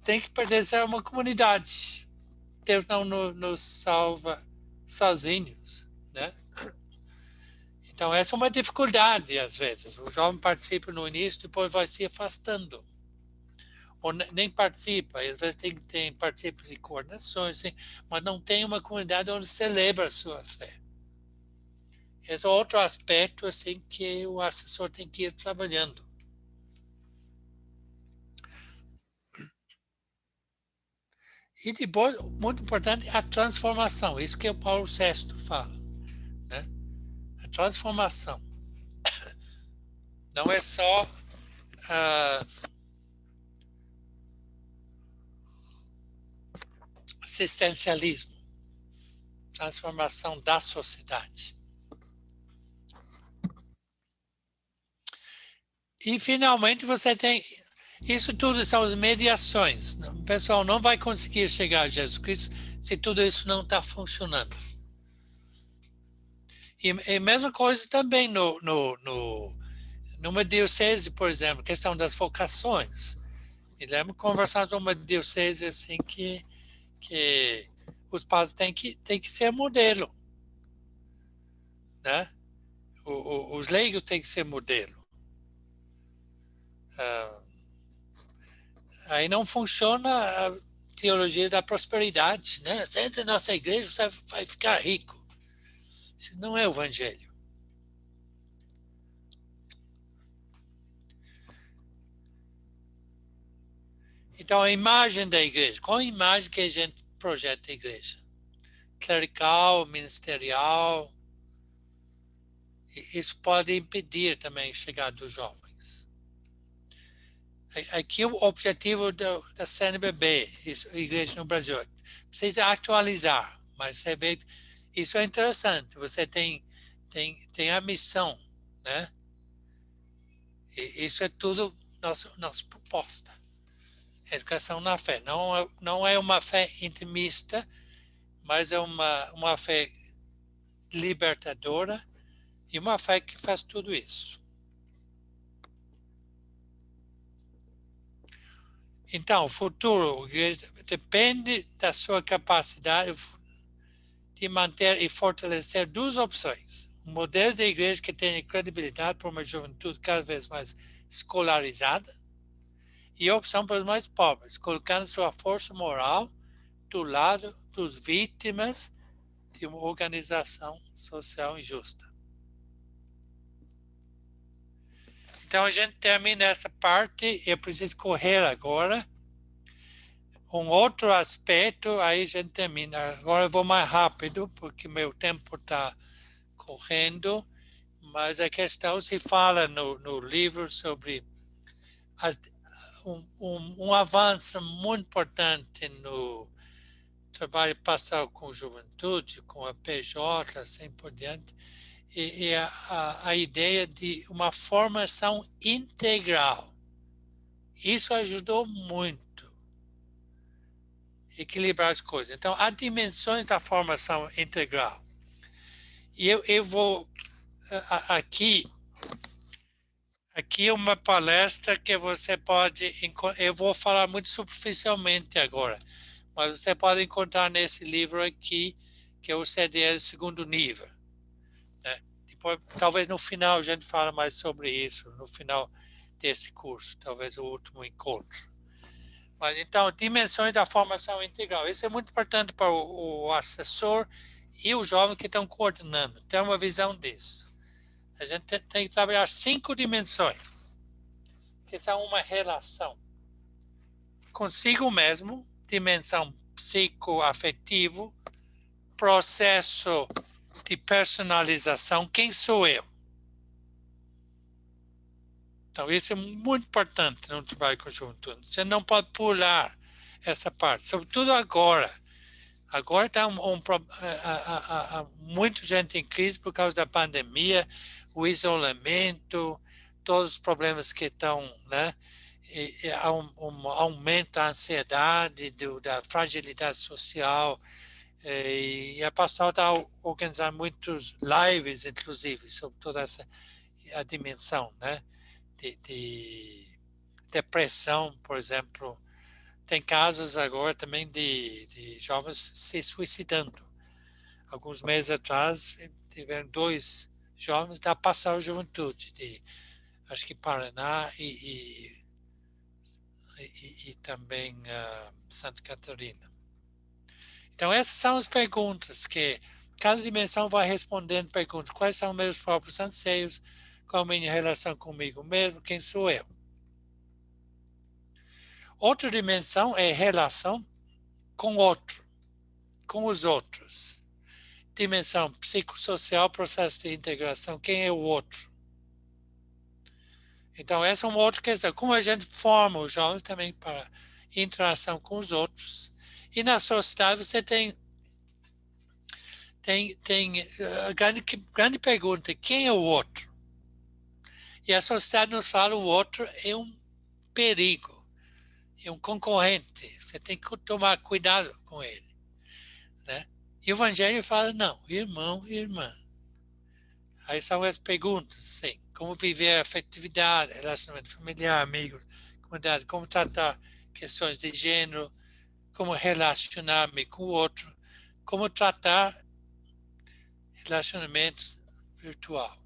têm que pertencer a uma comunidade. Deus não nos salva sozinhos, né? Então, essa é uma dificuldade, às vezes. O jovem participa no início, depois vai se afastando. Ou nem participa, às vezes participa de coordenações, mas não tem uma comunidade onde celebra a sua fé. Esse é outro aspecto assim, que o assessor tem que ir trabalhando. E depois, muito importante, a transformação. Isso que o Paulo VI fala. Né? A transformação. Não é só assistencialismo. Transformação da sociedade. E, finalmente, você tem... Isso tudo são as mediações. O pessoal não vai conseguir chegar a Jesus Cristo se tudo isso não está funcionando. E a mesma coisa também numa diocese, por exemplo, questão das vocações. Me lembro conversando com uma diocese assim que os padres têm que ser modelo. Né? Os leigos têm que ser modelo. Aí não funciona teologia da prosperidade, né? Você entra na nossa igreja, você vai ficar rico. Isso não é o evangelho. Então, a imagem da igreja, qual a imagem que a gente projeta a igreja? Clerical, ministerial. Isso pode impedir também a chegada dos jovens. Aqui o objetivo da CNBB, a igreja no Brasil, precisa atualizar, mas você vê, isso é interessante, você tem a missão, né? E isso é tudo nossa proposta. Educação na fé. Não é uma fé intimista, mas é uma fé libertadora e uma fé que faz tudo isso. Então, o futuro depende da sua capacidade de manter e fortalecer duas opções. Um modelo de igreja que tenha credibilidade para uma juventude cada vez mais escolarizada e a opção para os mais pobres, colocando sua força moral do lado dos vítimas de uma organização social injusta. Então a gente termina essa parte, eu preciso correr agora. Um outro aspecto, aí a gente termina. Agora eu vou mais rápido, porque meu tempo está correndo, mas a questão se fala no livro sobre um avanço muito importante no trabalho pastoral com juventude, com a PJ, assim por diante, e a ideia de uma formação integral. Isso ajudou muito a equilibrar as coisas. Então, há dimensões da formação integral. E eu vou aqui é uma palestra que você pode, eu vou falar muito superficialmente agora, mas você pode encontrar nesse livro aqui, que é o CDL segundo nível. Né? Depois, talvez no final a gente fale mais sobre isso, no final desse curso, talvez o último encontro. Mas então, dimensões da formação integral. Isso é muito importante para o assessor e os jovens que estão coordenando, ter uma visão disso. A gente tem que trabalhar 5 dimensões, que são uma relação consigo mesmo, dimensão psicoafetivo, processo de personalização, quem sou eu? Então, isso é muito importante no trabalho com juventude. Você não pode pular essa parte, sobretudo agora. Agora está muita gente em crise por causa da pandemia, o isolamento, todos os problemas que estão, né? E há um aumento da ansiedade, da fragilidade social, e a pastoral está organizando muitos lives, inclusive, sobre toda a dimensão, né? De depressão, por exemplo. Tem casos agora também de jovens se suicidando. Alguns meses atrás, tiveram 2 jovens da Pastoral Juventude, acho que Paraná e também Santa Catarina. Então, essas são as perguntas que cada dimensão vai respondendo perguntas. Quais são meus próprios anseios? Qual a minha relação comigo mesmo? Quem sou eu? Outra dimensão é relação com o outro, com os outros. Dimensão psicossocial, processo de integração. Quem é o outro? Então, essa é uma outra questão. Como a gente forma os jovens também para interação com os outros. E na sociedade você tem a grande pergunta, quem é o outro? E a sociedade nos fala, o outro é um perigo, é um concorrente, você tem que tomar cuidado com ele. Né? E o Evangelho fala, não, irmão e irmã. Aí são as perguntas, sim, como viver a afetividade, relacionamento familiar, amigos, comunidade, como tratar questões de gênero, como relacionar-me com o outro, como tratar relacionamentos virtual.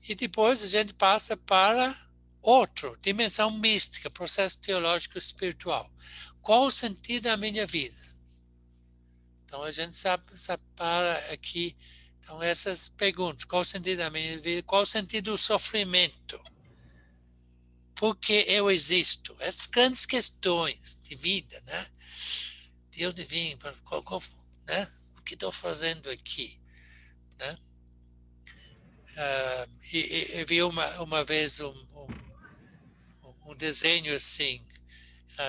E depois a gente passa para outra dimensão mística, processo teológico espiritual. qual o sentido da minha vida? Então, a gente separa aqui, então, essas perguntas. Qual o sentido da minha vida? Qual o sentido do sofrimento? Por que eu existo? Essas grandes questões de vida, né? De onde vim, né? O que estou fazendo aqui, né? Eu vi uma vez um desenho assim,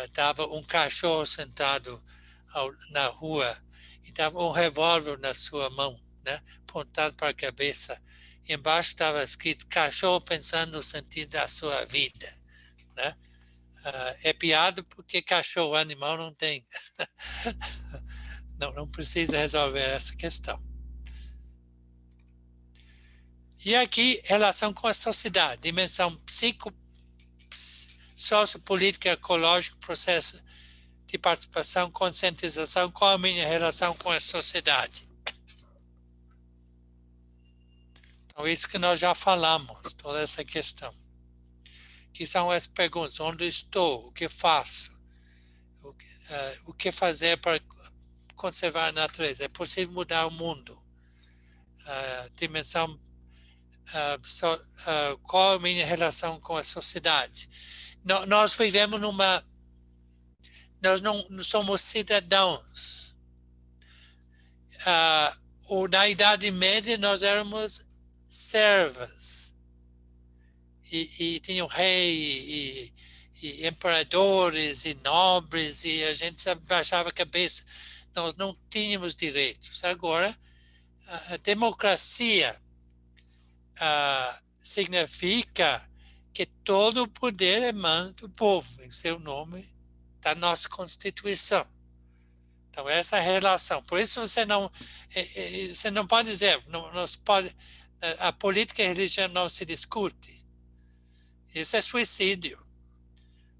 estava um cachorro sentado na rua e estava um revólver na sua mão, né? Apontado para a cabeça. Embaixo estava escrito cachorro pensando no sentido da sua vida, né? É piada porque cachorro animal não tem, não precisa resolver essa questão. E aqui, relação com a sociedade, dimensão sociopolítica, ecológica, processo de participação, conscientização, qual a minha relação com a sociedade. Então, isso que nós já falamos, toda essa questão. Que são as perguntas, onde estou, o que faço, o que fazer para conservar a natureza, é possível mudar o mundo. Dimensão qual a minha relação com a sociedade. Nós vivemos nós não somos cidadãos. Na Idade Média nós éramos servas. E tinham rei, e imperadores, e nobres, e a gente baixava a cabeça. Nós não tínhamos direitos. Agora, a democracia significa que todo o poder emana do povo, em seu nome, da nossa Constituição. Então, essa é a relação. Por isso, você não pode dizer, a política e a religião não se discute. Isso é suicídio.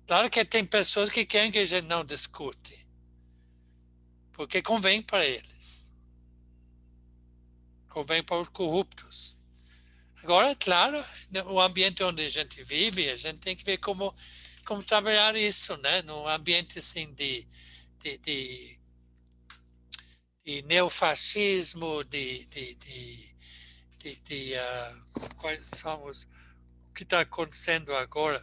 Claro que tem pessoas que querem que a gente não discute, porque convém para eles. Convém para os corruptos. Agora, claro, o ambiente onde a gente vive, a gente tem que ver como trabalhar isso, né? Num ambiente assim de neofascismo, quais são o que está acontecendo agora,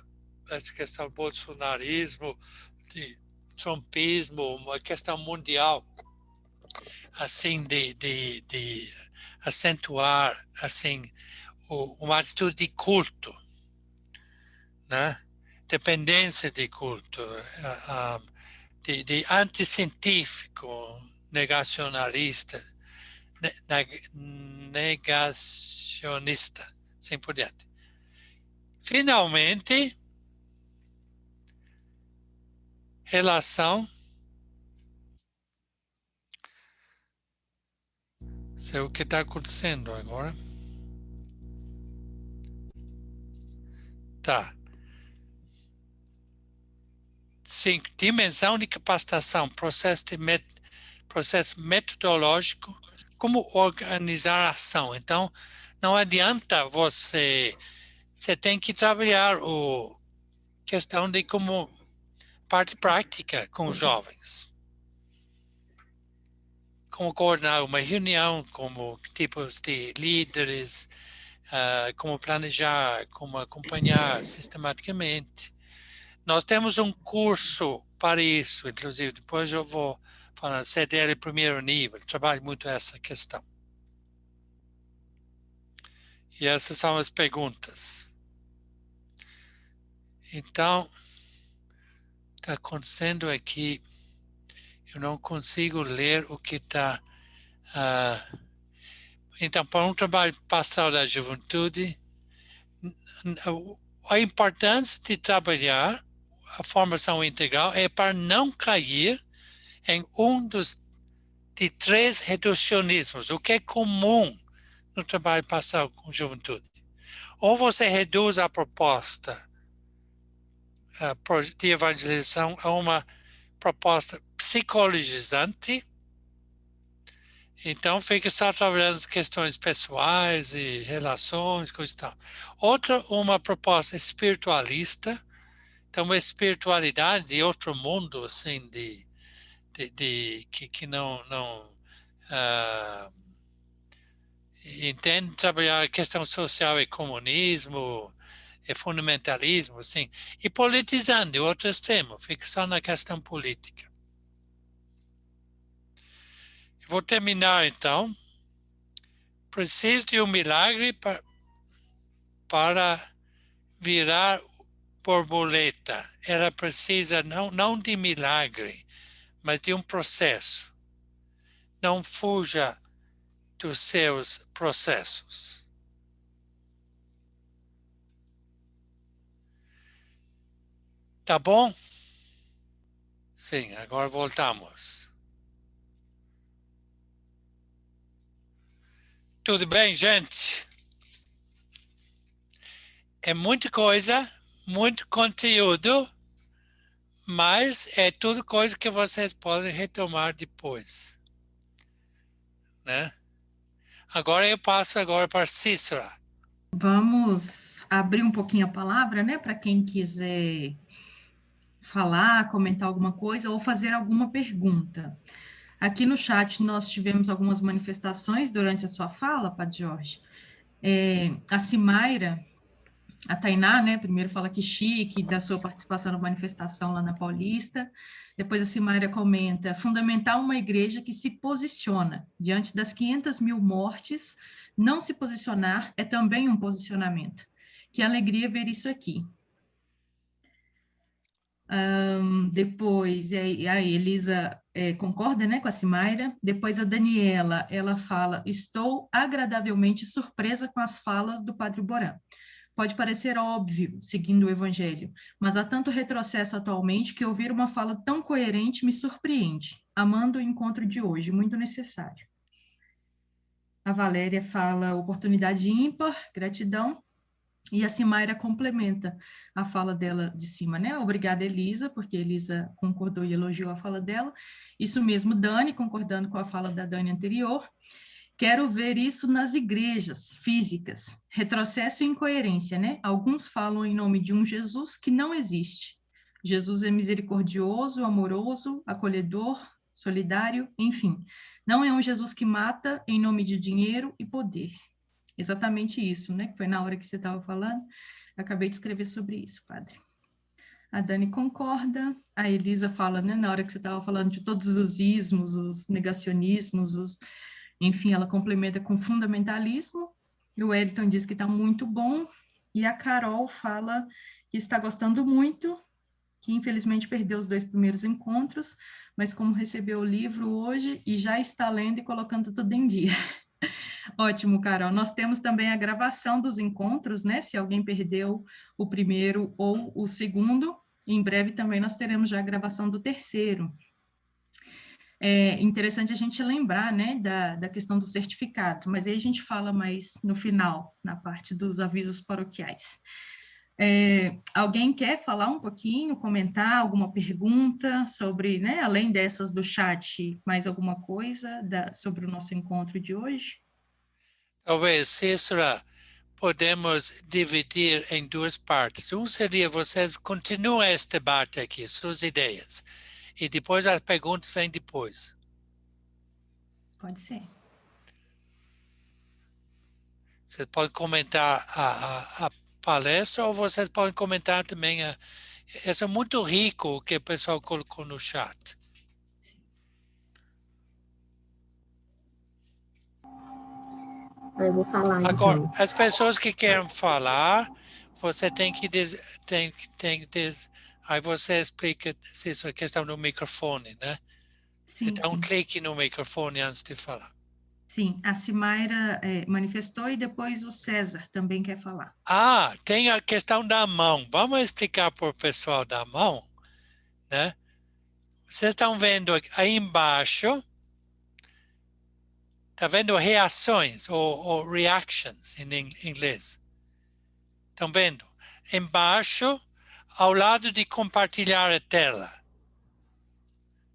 essa questão do bolsonarismo, de trumpismo, uma questão mundial, assim, de acentuar, assim, uma atitude de culto, né? Dependência de culto, de anticientífico, negacionalista, negacionista, assim por diante. Finalmente, relação, sei o que está acontecendo agora. Tá. 5. Dimensão de capacitação, processo metodológico, como organizar a ação. Então, não adianta você tem que trabalhar a questão de como parte prática com os jovens. Como coordenar uma reunião, como tipos de líderes, como planejar, como acompanhar sistematicamente. Nós temos um curso para isso, inclusive, depois eu vou falar CDL primeiro nível, trabalho muito essa questão. E essas são as perguntas. Então, está acontecendo aqui, eu não consigo ler o que está... então, para um trabalho pastoral da juventude, a importância de trabalhar a formação integral é para não cair em de 3 reducionismos, o que é comum no trabalho pastoral com juventude. Ou você reduz a proposta de evangelização a uma proposta psicologizante, então fica só trabalhando questões pessoais e relações, coisa e tal. Outra, uma proposta espiritualista, Então, uma espiritualidade de outro mundo, assim, que não entende trabalhar a questão social e comunismo, e fundamentalismo, assim, e politizando, o outro extremo, fica só na questão política. Vou terminar, então. Preciso de um milagre para virar borboleta. Ela precisa não de milagre, mas de um processo. Não fuja dos seus processos. Tá bom? Sim, agora voltamos. Tudo bem, gente? É muita coisa, muito conteúdo, mas é tudo coisa que vocês podem retomar depois, né? Agora eu passo para Cícera. Vamos abrir um pouquinho a palavra, né, para quem quiser falar, comentar alguma coisa ou fazer alguma pergunta. Aqui no chat nós tivemos algumas manifestações durante a sua fala, Padre Jorge. A Cimaira, a Tainá, né, primeiro fala que chique, da sua participação na manifestação lá na Paulista. Depois a Cimaira comenta, fundamental uma igreja que se posiciona diante das 500.000 mortes, não se posicionar é também um posicionamento. Que alegria ver isso aqui. Depois a Elisa concorda, né, com a Cimaira. Depois a Daniela, ela fala, estou agradavelmente surpresa com as falas do Padre Boran. Pode parecer óbvio, seguindo o Evangelho, mas há tanto retrocesso atualmente que ouvir uma fala tão coerente me surpreende, amando o encontro de hoje, muito necessário. A Valéria fala, oportunidade ímpar, gratidão. E a Cimaira complementa a fala dela de cima, né? Obrigada, Elisa, porque Elisa concordou e elogiou a fala dela. Isso mesmo, Dani, concordando com a fala da Dani anterior. Quero ver isso nas igrejas físicas. Retrocesso e incoerência, né? Alguns falam em nome de um Jesus que não existe. Jesus é misericordioso, amoroso, acolhedor, solidário, enfim. Não é um Jesus que mata em nome de dinheiro e poder. Exatamente isso, né? Que foi na hora que você estava falando. Acabei de escrever sobre isso, padre. A Dani concorda, a Elisa fala, né? Na hora que você estava falando de todos os ismos, os negacionismos, enfim, ela complementa com fundamentalismo. E o Wellington diz que está muito bom. E a Carol fala que está gostando muito, que infelizmente perdeu os 2 primeiros encontros, mas como recebeu o livro hoje e já está lendo e colocando tudo em dia. Ótimo, Carol. Nós temos também a gravação dos encontros, né? Se alguém perdeu o primeiro ou o segundo, em breve também nós teremos já a gravação do terceiro. É interessante a gente lembrar, né, da questão do certificado, mas aí a gente fala mais no final, na parte dos avisos paroquiais. Alguém quer falar um pouquinho, comentar alguma pergunta sobre, né, além dessas do chat, mais alguma coisa sobre o nosso encontro de hoje? Talvez, Cícera, podemos dividir em 2 partes. Um seria vocês continuam esse debate aqui, suas ideias. E depois as perguntas vêm depois. Pode ser. Vocês podem comentar a palestra ou vocês podem comentar também. Isso é muito rico o que o pessoal colocou no chat. Eu vou falar, Agora, então. as pessoas que querem falar, você tem que aí você explica isso, a questão do microfone, né? Sim, Você dá um sim. clique no microfone antes de falar. Sim, a Cimaira manifestou e depois o César também quer falar. Ah, tem a questão da mão. Vamos explicar para o pessoal da mão, né? Vocês estão vendo aí embaixo, está vendo reações ou reactions em inglês. Estão vendo? Embaixo, ao lado de compartilhar a tela.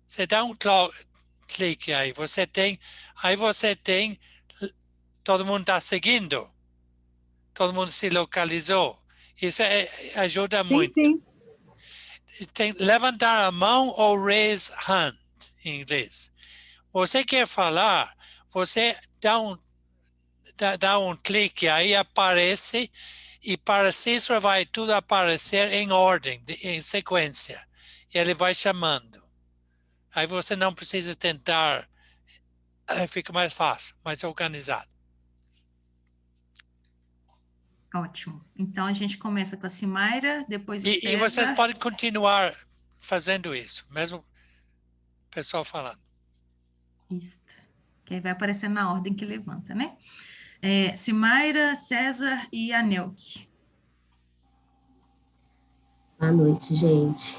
Você dá um clique aí, você tem, todo mundo está seguindo, todo mundo se localizou. Isso ajuda Sim, muito. sim. tem levantar a mão ou raise hand em inglês. Você quer falar, você dá um clique, aí aparece, e para Cícero vai tudo aparecer em ordem, em sequência. E ele vai chamando. Aí você não precisa tentar, fica mais fácil, mais organizado. Ótimo. Então, a gente começa com a Cimaira, depois o César. E vocês podem continuar fazendo isso, mesmo o pessoal falando. Isso. Que aí vai aparecer na ordem que levanta, né? Cimaira, César e Anelke. Boa noite, gente.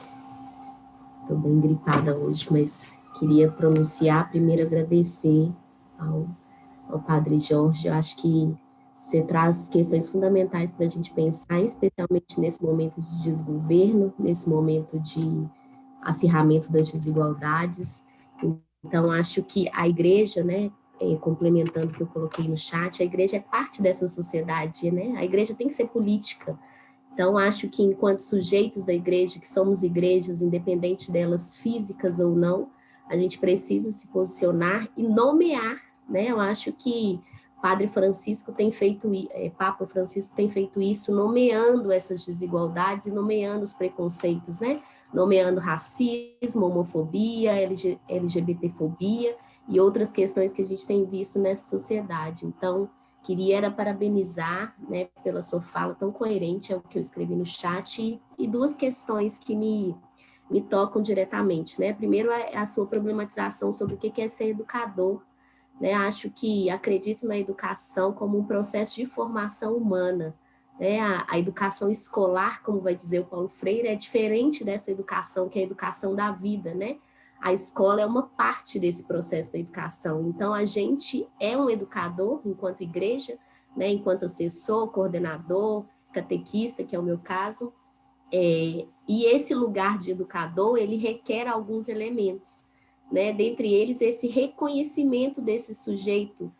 Estou bem gripada hoje, mas queria pronunciar, primeiro agradecer ao Padre Jorge. Eu acho que você traz questões fundamentais para a gente pensar, especialmente nesse momento de desgoverno, nesse momento de acirramento das desigualdades. Então, acho que a igreja, né, complementando o que eu coloquei no chat, a igreja é parte dessa sociedade, né? A igreja tem que ser política. Então, acho que enquanto sujeitos da igreja, que somos igrejas, independente delas físicas ou não, a gente precisa se posicionar e nomear, né? Eu acho que Padre Francisco tem feito, Papa Francisco tem feito isso, nomeando essas desigualdades e nomeando os preconceitos, né? Nomeando racismo, homofobia, LGBTfobia e outras questões que a gente tem visto nessa sociedade. Então, queria parabenizar, né, pela sua fala tão coerente ao que eu escrevi no chat e duas questões que me tocam diretamente, né? Primeiro é a sua problematização sobre o que é ser educador, né? Acredito na educação como um processo de formação humana, né? A educação escolar, como vai dizer o Paulo Freire, é diferente dessa educação, que é a educação da vida, né? A escola é uma parte desse processo da educação. Então, a gente é um educador enquanto igreja, né? Enquanto assessor, coordenador, catequista, que é o meu caso. E esse lugar de educador, ele requer alguns elementos, né? Dentre eles, esse reconhecimento desse sujeito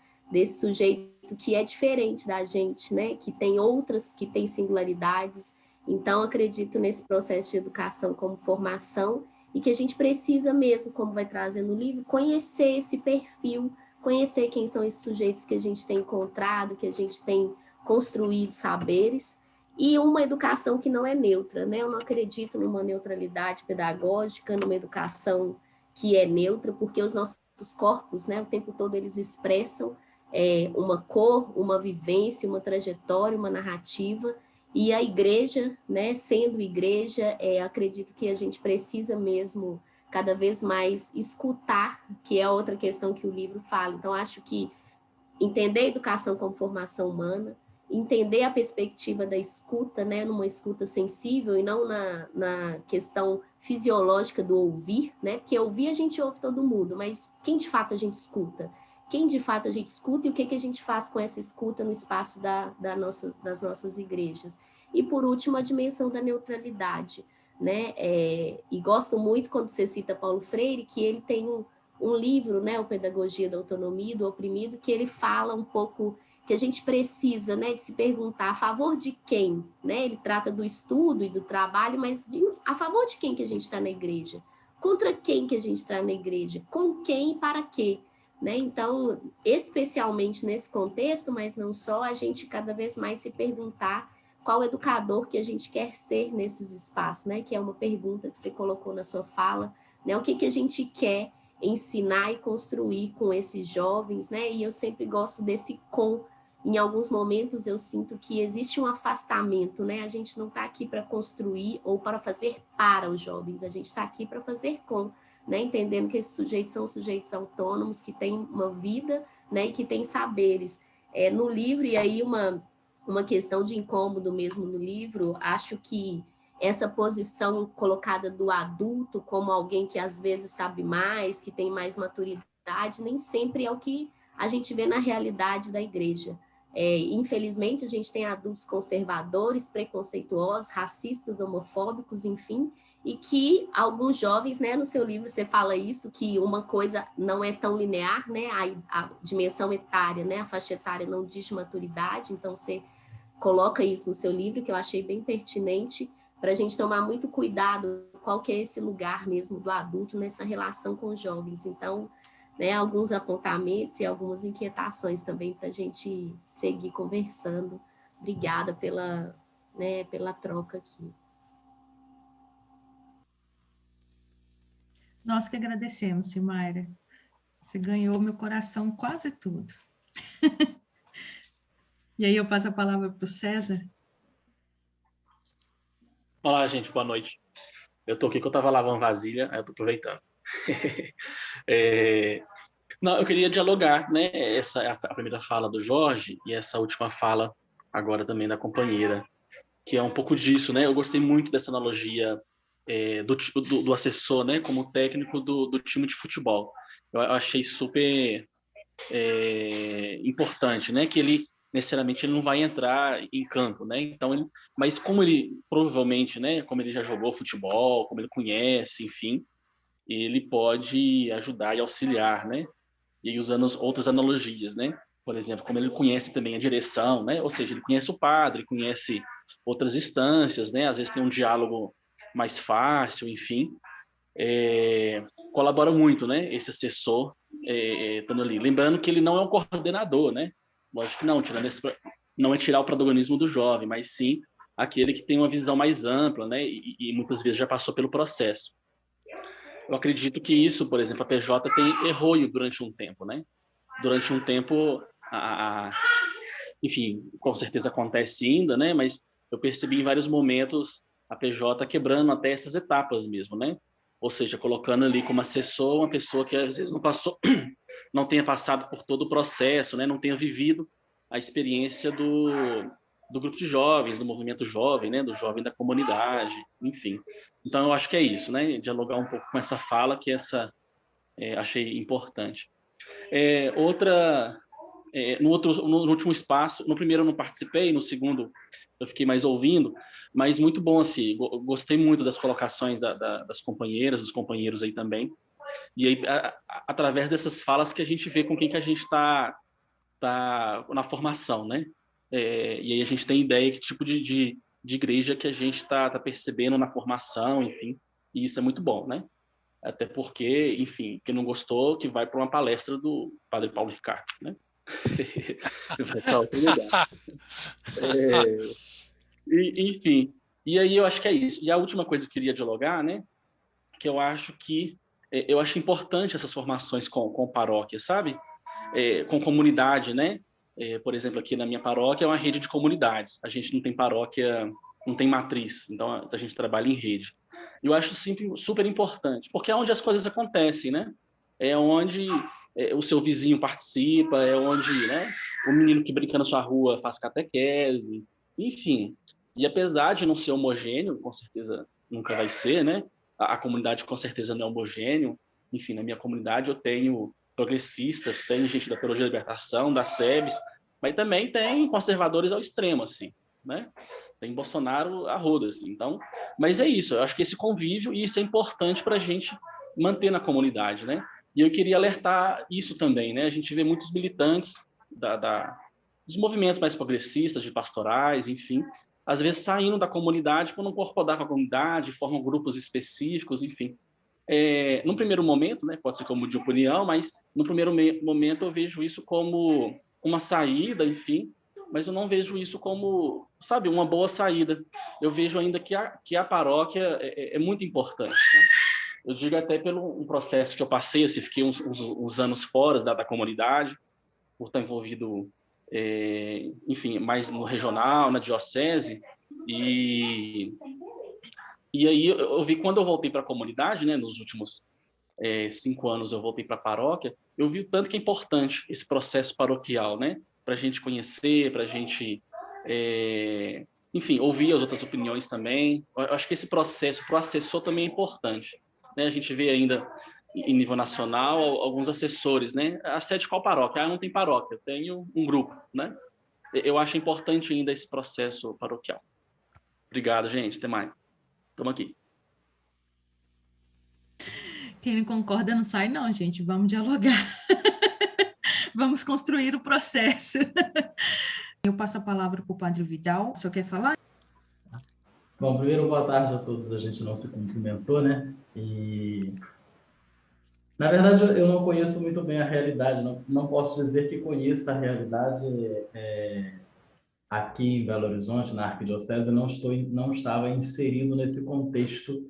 que é diferente da gente, né? Que tem singularidades. Então, acredito nesse processo de educação como formação e que a gente precisa mesmo, como vai trazer no livro, conhecer esse perfil, conhecer quem são esses sujeitos que a gente tem encontrado, que a gente tem construído saberes, e uma educação que não é neutra, né? Eu não acredito numa neutralidade pedagógica, numa educação que é neutra, porque os nossos corpos, né, o tempo todo eles expressam uma cor, uma vivência, uma trajetória, uma narrativa, e a igreja, né, sendo igreja, acredito que a gente precisa mesmo cada vez mais escutar, que é outra questão que o livro fala. Então, acho que entender a educação como formação humana, entender a perspectiva da escuta, né, numa escuta sensível e não na questão fisiológica do ouvir, né, porque ouvir a gente ouve todo mundo, mas quem de fato a gente escuta? Quem de fato a gente escuta e o que a gente faz com essa escuta no espaço das nossas igrejas? E, por último, a dimensão da neutralidade, né? E gosto muito quando você cita Paulo Freire, que ele tem um livro, né, o Pedagogia da Autonomia do Oprimido, que ele fala um pouco que a gente precisa, né, de se perguntar a favor de quem, né? Ele trata do estudo e do trabalho, mas a favor de quem que a gente está na igreja? Contra quem que a gente está na igreja? Com quem e para quê? Né? Então, especialmente nesse contexto, mas não só, a gente cada vez mais se perguntar qual educador que a gente quer ser nesses espaços, né? Que é uma pergunta que você colocou na sua fala, né? O que a gente quer ensinar e construir com esses jovens, né? E eu sempre gosto desse com. Em alguns momentos eu sinto que existe um afastamento, né? A gente não está aqui para construir ou para fazer para os jovens, a gente está aqui para fazer com, né? Entendendo que esses sujeitos são sujeitos autônomos, que têm uma vida, né? E que têm saberes. No livro, e aí uma questão de incômodo mesmo no livro, acho que essa posição colocada do adulto como alguém que às vezes sabe mais, que tem mais maturidade, nem sempre é o que a gente vê na realidade da igreja. Infelizmente, a gente tem adultos conservadores, preconceituosos, racistas, homofóbicos, enfim, e que alguns jovens, né, no seu livro você fala isso, que uma coisa não é tão linear, né, a dimensão etária, né, a faixa etária não diz de maturidade, então você coloca isso no seu livro, que eu achei bem pertinente, para a gente tomar muito cuidado qual que é esse lugar mesmo do adulto nessa relação com os jovens. Então, né, alguns apontamentos e algumas inquietações também para a gente seguir conversando. Obrigada pela troca aqui. Nós que agradecemos, Simaira. Você ganhou meu coração quase tudo. E aí eu passo a palavra para o César. Olá, gente, boa noite. Eu tô aqui que eu tava lavando vasilha, aí eu tô aproveitando. Não, eu queria dialogar, né? Essa é a primeira fala do Jorge e essa última fala agora também da companheira, que é um pouco disso, né? Eu gostei muito dessa analogia do assessor, né? Como técnico do time de futebol. Eu achei super importante, né? Que ele necessariamente ele não vai entrar em campo, né? Então, mas como ele provavelmente, né? Como ele já jogou futebol, como ele conhece, enfim, ele pode ajudar e auxiliar, né? E aí usando outras analogias, né? Por exemplo, como ele conhece também a direção, né? Ou seja, ele conhece o padre, conhece outras instâncias, né? Às vezes tem um diálogo mais fácil, enfim. Colabora muito, né? Esse assessor estando ali. Lembrando que ele não é um coordenador, né? Lógico que não, não é tirar o protagonismo do jovem, mas sim aquele que tem uma visão mais ampla, né? E muitas vezes já passou pelo processo. Eu acredito que isso, por exemplo, a PJ errou durante um tempo, né? Durante um tempo, enfim, com certeza acontece ainda, né? Mas eu percebi em vários momentos a PJ quebrando até essas etapas mesmo, né? Ou seja, colocando ali como assessor uma pessoa que às vezes não passou, não tenha passado por todo o processo, né? Não tenha vivido a experiência do grupo de jovens, do movimento jovem, né? Do jovem da comunidade, enfim. Então eu acho que é isso, né? Dialogar um pouco com essa fala que achei importante. No último espaço, no primeiro eu não participei, no segundo eu fiquei mais ouvindo, mas muito bom, assim, gostei muito das colocações das companheiras, dos companheiros aí também, e aí, através dessas falas que a gente vê com quem que a gente está na formação, né? E aí a gente tem ideia que tipo de igreja que a gente está percebendo na formação, enfim, e isso é muito bom, né? Até porque, enfim, quem não gostou, que vai para uma palestra do Padre Paulo Ricardo, né? Vai para outro lugar. Enfim, e aí eu acho que é isso. E a última coisa que eu queria dialogar, né? Que eu acho importante essas formações com paróquia, sabe? Com comunidade, né? Por exemplo, aqui na minha paróquia é uma rede de comunidades. A gente não tem paróquia, não tem matriz, então a gente trabalha em rede. Eu acho super importante, porque é onde as coisas acontecem, né? É onde o seu vizinho participa, é onde, né, o menino que brinca na sua rua faz catequese, enfim. E apesar de não ser homogêneo, com certeza nunca vai ser, né? A comunidade com certeza não é homogêneo. Enfim, na minha comunidade eu tenho progressistas, tem gente da Teologia da Libertação, da SEBS, mas também tem conservadores ao extremo, assim, né? Tem Bolsonaro a rodas, assim. Então, mas é isso, eu acho que esse convívio, e isso é importante para a gente manter na comunidade, né? E eu queria alertar isso também, né? A gente vê muitos militantes dos movimentos mais progressistas, de pastorais, enfim, às vezes saindo da comunidade por não concordar com a comunidade, formam grupos específicos, enfim. No primeiro momento, né, pode ser como de opinião, mas no primeiro momento eu vejo isso como uma saída, enfim, mas eu não vejo isso como, sabe, uma boa saída. Eu vejo ainda que a paróquia é muito importante, né? Eu digo até pelo um processo que eu passei, assim, fiquei uns anos fora da comunidade, por estar envolvido, enfim, mais no regional, na diocese, e aí eu vi, quando eu voltei para a comunidade, né, nos últimos 5 anos eu voltei para a paróquia, eu vi o tanto que é importante esse processo paroquial, né, para a gente conhecer, para a gente, enfim, ouvir as outras opiniões também. Eu acho que esse processo para o assessor também é importante, né? A gente vê ainda em nível nacional alguns assessores, né? A sede de qual paróquia? Não tem paróquia, eu tenho um grupo, né? Eu acho importante ainda esse processo paroquial. Obrigado, gente. Até mais. Estamos aqui. Quem não concorda não sai, não, gente. Vamos dialogar. Vamos construir o processo. Eu passo a palavra para o Padre Vidal. O senhor quer falar? Bom, primeiro, boa tarde a todos. A gente não se cumprimentou, né? Na verdade, eu não conheço muito bem a realidade. Não posso dizer que conheça a realidade aqui em Belo Horizonte, na Arquidiocese. Não estava inserido nesse contexto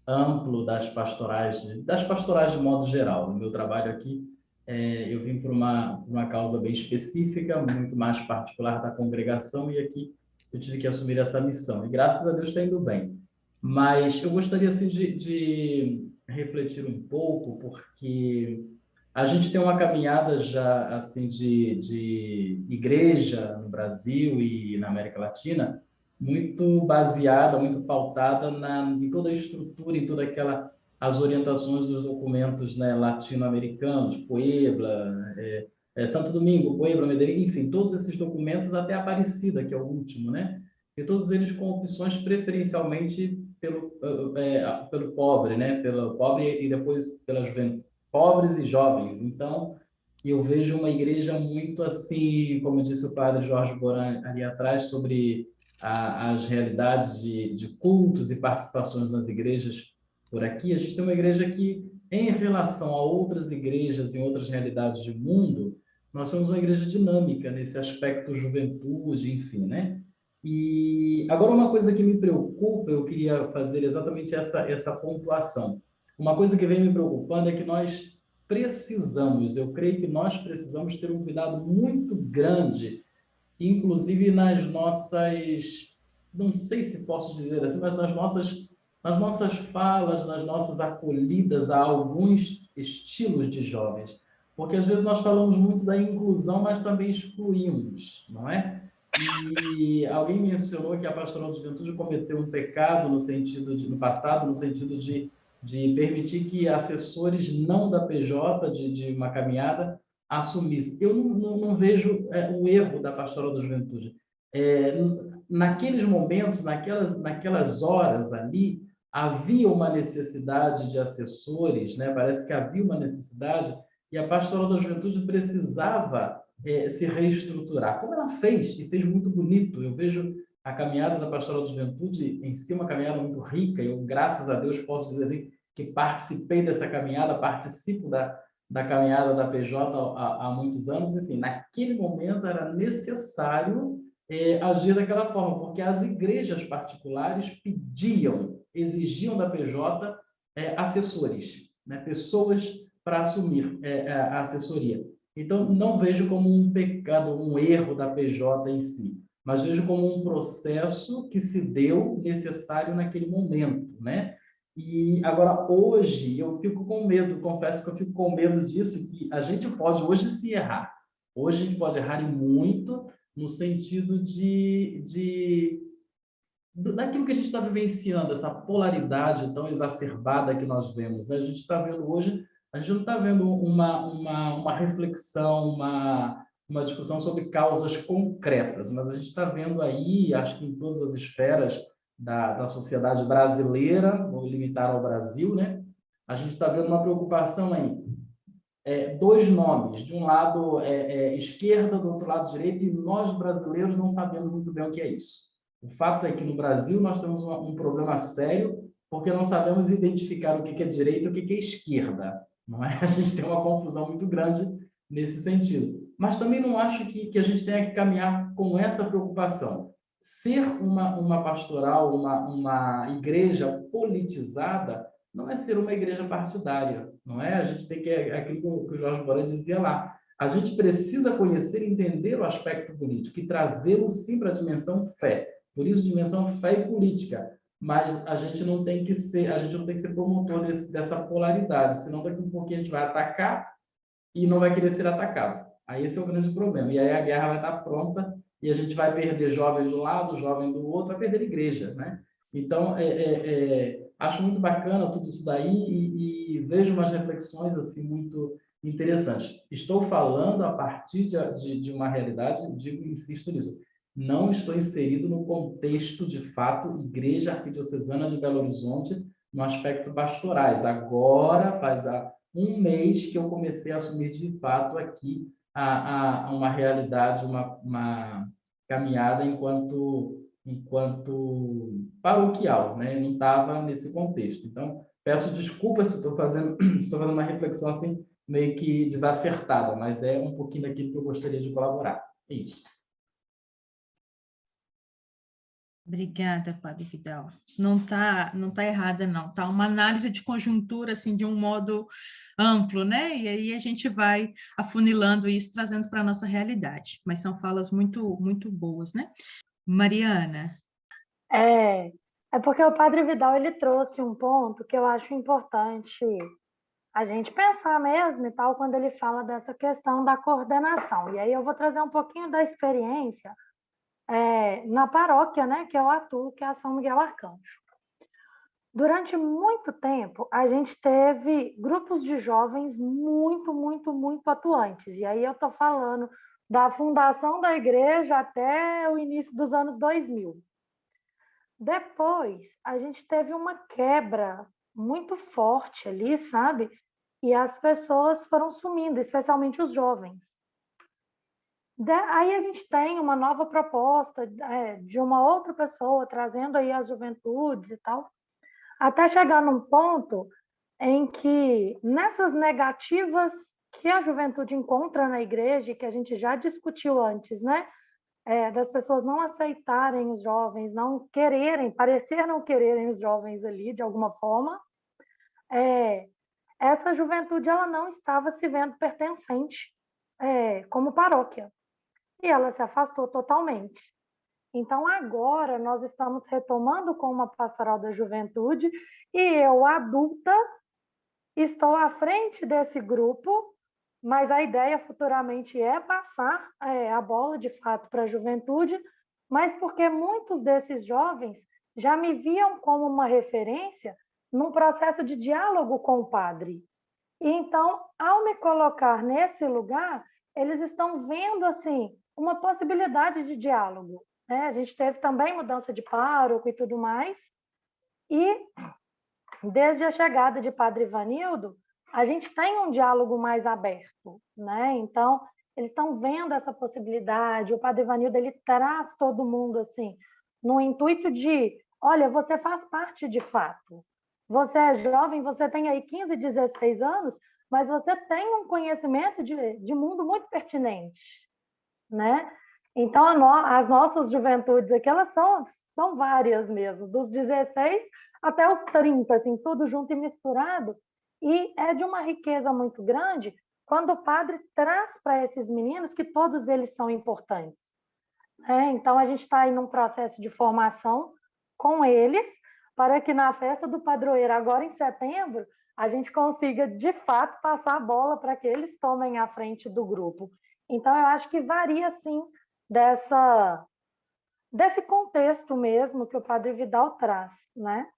amplo das pastorais de modo geral. No meu trabalho aqui, eu vim por uma causa bem específica, muito mais particular da congregação, e aqui eu tive que assumir essa missão. E graças a Deus está indo bem. Mas eu gostaria assim, de refletir um pouco, porque a gente tem uma caminhada já assim de igreja no Brasil e na América Latina muito baseada, muito pautada em toda a estrutura, em toda as orientações dos documentos, né, latino-americanos, Puebla, Santo Domingo, Puebla, Medellín, enfim, todos esses documentos, até Aparecida, que é o último, né? E todos eles com opções preferencialmente pelo pobre, né? Pelo pobre e depois pela juventude, pobres e jovens. Então, eu vejo uma igreja muito assim, como disse o padre Jorge Boran ali atrás, sobre as realidades de cultos e participações nas igrejas por aqui. A gente tem uma igreja que, em relação a outras igrejas em outras realidades do mundo, nós somos uma igreja dinâmica nesse aspecto juventude, enfim, né? E agora uma coisa que me preocupa, eu queria fazer exatamente essa pontuação. Uma coisa que vem me preocupando é que eu creio que nós precisamos ter um cuidado muito grande, inclusive nas nossas, não sei se posso dizer assim, mas nas nossas falas, nas nossas acolhidas a alguns estilos de jovens. Porque às vezes nós falamos muito da inclusão, mas também excluímos, não é? E alguém mencionou que a Pastoral de Juventude cometeu um pecado no passado, no sentido de permitir que assessores não da PJ, de uma caminhada, assumissem. Eu não vejo o erro da Pastoral da Juventude. Naqueles momentos, naquelas horas ali, havia uma necessidade de assessores, né? Parece que havia uma necessidade, e a Pastoral da Juventude precisava se reestruturar, como ela fez, e fez muito bonito. Eu vejo a caminhada da Pastoral da Juventude em si uma caminhada muito rica. Eu, graças a Deus, posso dizer assim, que participei dessa caminhada, participo da caminhada da PJ há muitos anos. E, assim, naquele momento era necessário agir daquela forma, porque as igrejas particulares exigiam da PJ assessores, né, pessoas para assumir a assessoria. Então, não vejo como um pecado, um erro da PJ em si, mas vejo como um processo que se deu necessário naquele momento, né? E agora, hoje, eu fico com medo, confesso que eu fico com medo disso, que a gente pode hoje se errar. Hoje a gente pode errar e muito no sentido daquilo que a gente está vivenciando, essa polaridade tão exacerbada que nós vemos, né? A gente está vendo hoje, a gente não está vendo uma reflexão, uma discussão sobre causas concretas, mas a gente está vendo aí, acho que em todas as esferas da sociedade brasileira, vou limitar ao Brasil, né? A gente está vendo uma preocupação aí, dois nomes, de um lado esquerda, do outro lado direita, e nós brasileiros não sabemos muito bem o que é isso. O fato é que no Brasil nós temos um problema sério, porque não sabemos identificar o que é direita e o que é esquerda. Não é? A gente tem uma confusão muito grande nesse sentido. Mas também não acho que a gente tenha que caminhar com essa preocupação. Ser uma pastoral, uma igreja politizada, não é ser uma igreja partidária, não é? A gente tem que, aquilo que o Jorge Boran dizia lá, a gente precisa conhecer e entender o aspecto político e trazê-lo sim para a dimensão fé. Por isso, dimensão fé e política. Mas a gente não tem que ser promotor dessa polaridade, senão daqui a um pouquinho a gente vai atacar e não vai querer ser atacado. Aí esse é o grande problema. E aí a guerra vai estar pronta e a gente vai perder jovens do lado, jovem do outro, vai perder igreja, né? Então, acho muito bacana tudo isso daí e vejo umas reflexões assim muito interessantes. Estou falando a partir de uma realidade, insisto nisso, não estou inserido no contexto, de fato, Igreja Arquidiocesana de Belo Horizonte, no aspecto pastorais. Agora, faz um mês que eu comecei a assumir, de fato, aqui uma realidade, uma caminhada enquanto enquanto paroquial, né? Não estava nesse contexto. Então, peço desculpas se estou fazendo uma reflexão assim, meio que desacertada, mas é um pouquinho daquilo que eu gostaria de colaborar. É isso. Obrigada, Padre Vidal. Não tá errada, não. Tá uma análise de conjuntura, assim, de um modo amplo, né? E aí a gente vai afunilando isso, trazendo para a nossa realidade. Mas são falas muito, muito boas, né? Mariana. É porque o Padre Vidal, ele trouxe um ponto que eu acho importante a gente pensar mesmo e tal, quando ele fala dessa questão da coordenação. E aí eu vou trazer um pouquinho da experiência na paróquia, né, que eu atuo, que é a São Miguel Arcanjo. Durante muito tempo, a gente teve grupos de jovens muito, muito, muito atuantes. E aí eu estou falando da fundação da igreja até o início dos anos 2000. Depois, a gente teve uma quebra muito forte ali, sabe? E as pessoas foram sumindo, especialmente os jovens. Aí a gente tem uma nova proposta de uma outra pessoa, trazendo aí as juventudes e tal, até chegar num ponto em que, nessas negativas que a juventude encontra na igreja, e que a gente já discutiu antes, né? Das pessoas não aceitarem os jovens, não quererem, parecer não quererem os jovens ali, de alguma forma, essa juventude ela não estava se vendo pertencente como paróquia. E ela se afastou totalmente. Então, agora, nós estamos retomando com uma pastoral da juventude e eu, adulta, estou à frente desse grupo, mas a ideia futuramente é passar a bola, de fato, para a juventude, mas porque muitos desses jovens já me viam como uma referência num processo de diálogo com o padre. E então, ao me colocar nesse lugar, eles estão vendo, assim, uma possibilidade de diálogo, né? A gente teve também mudança de pároco e tudo mais, e desde a chegada de Padre Ivanildo, a gente tem um diálogo mais aberto, né? Então, eles estão vendo essa possibilidade, o Padre Ivanildo, ele traz todo mundo, assim, no intuito de, olha, você faz parte de fato, você é jovem, você tem aí 15, 16 anos, mas você tem um conhecimento de mundo muito pertinente, né? Então, as nossas juventudes aqui, elas são várias mesmo, dos 16 até os 30, assim, tudo junto e misturado, e é de uma riqueza muito grande quando o padre traz para esses meninos que todos eles são importantes. Então, a gente está aí num processo de formação com eles, para que na festa do padroeiro, agora em setembro, a gente consiga, de fato, passar a bola para que eles tomem a frente do grupo. Então, eu acho que varia, sim, desse contexto mesmo que o Padre Vidal traz, né?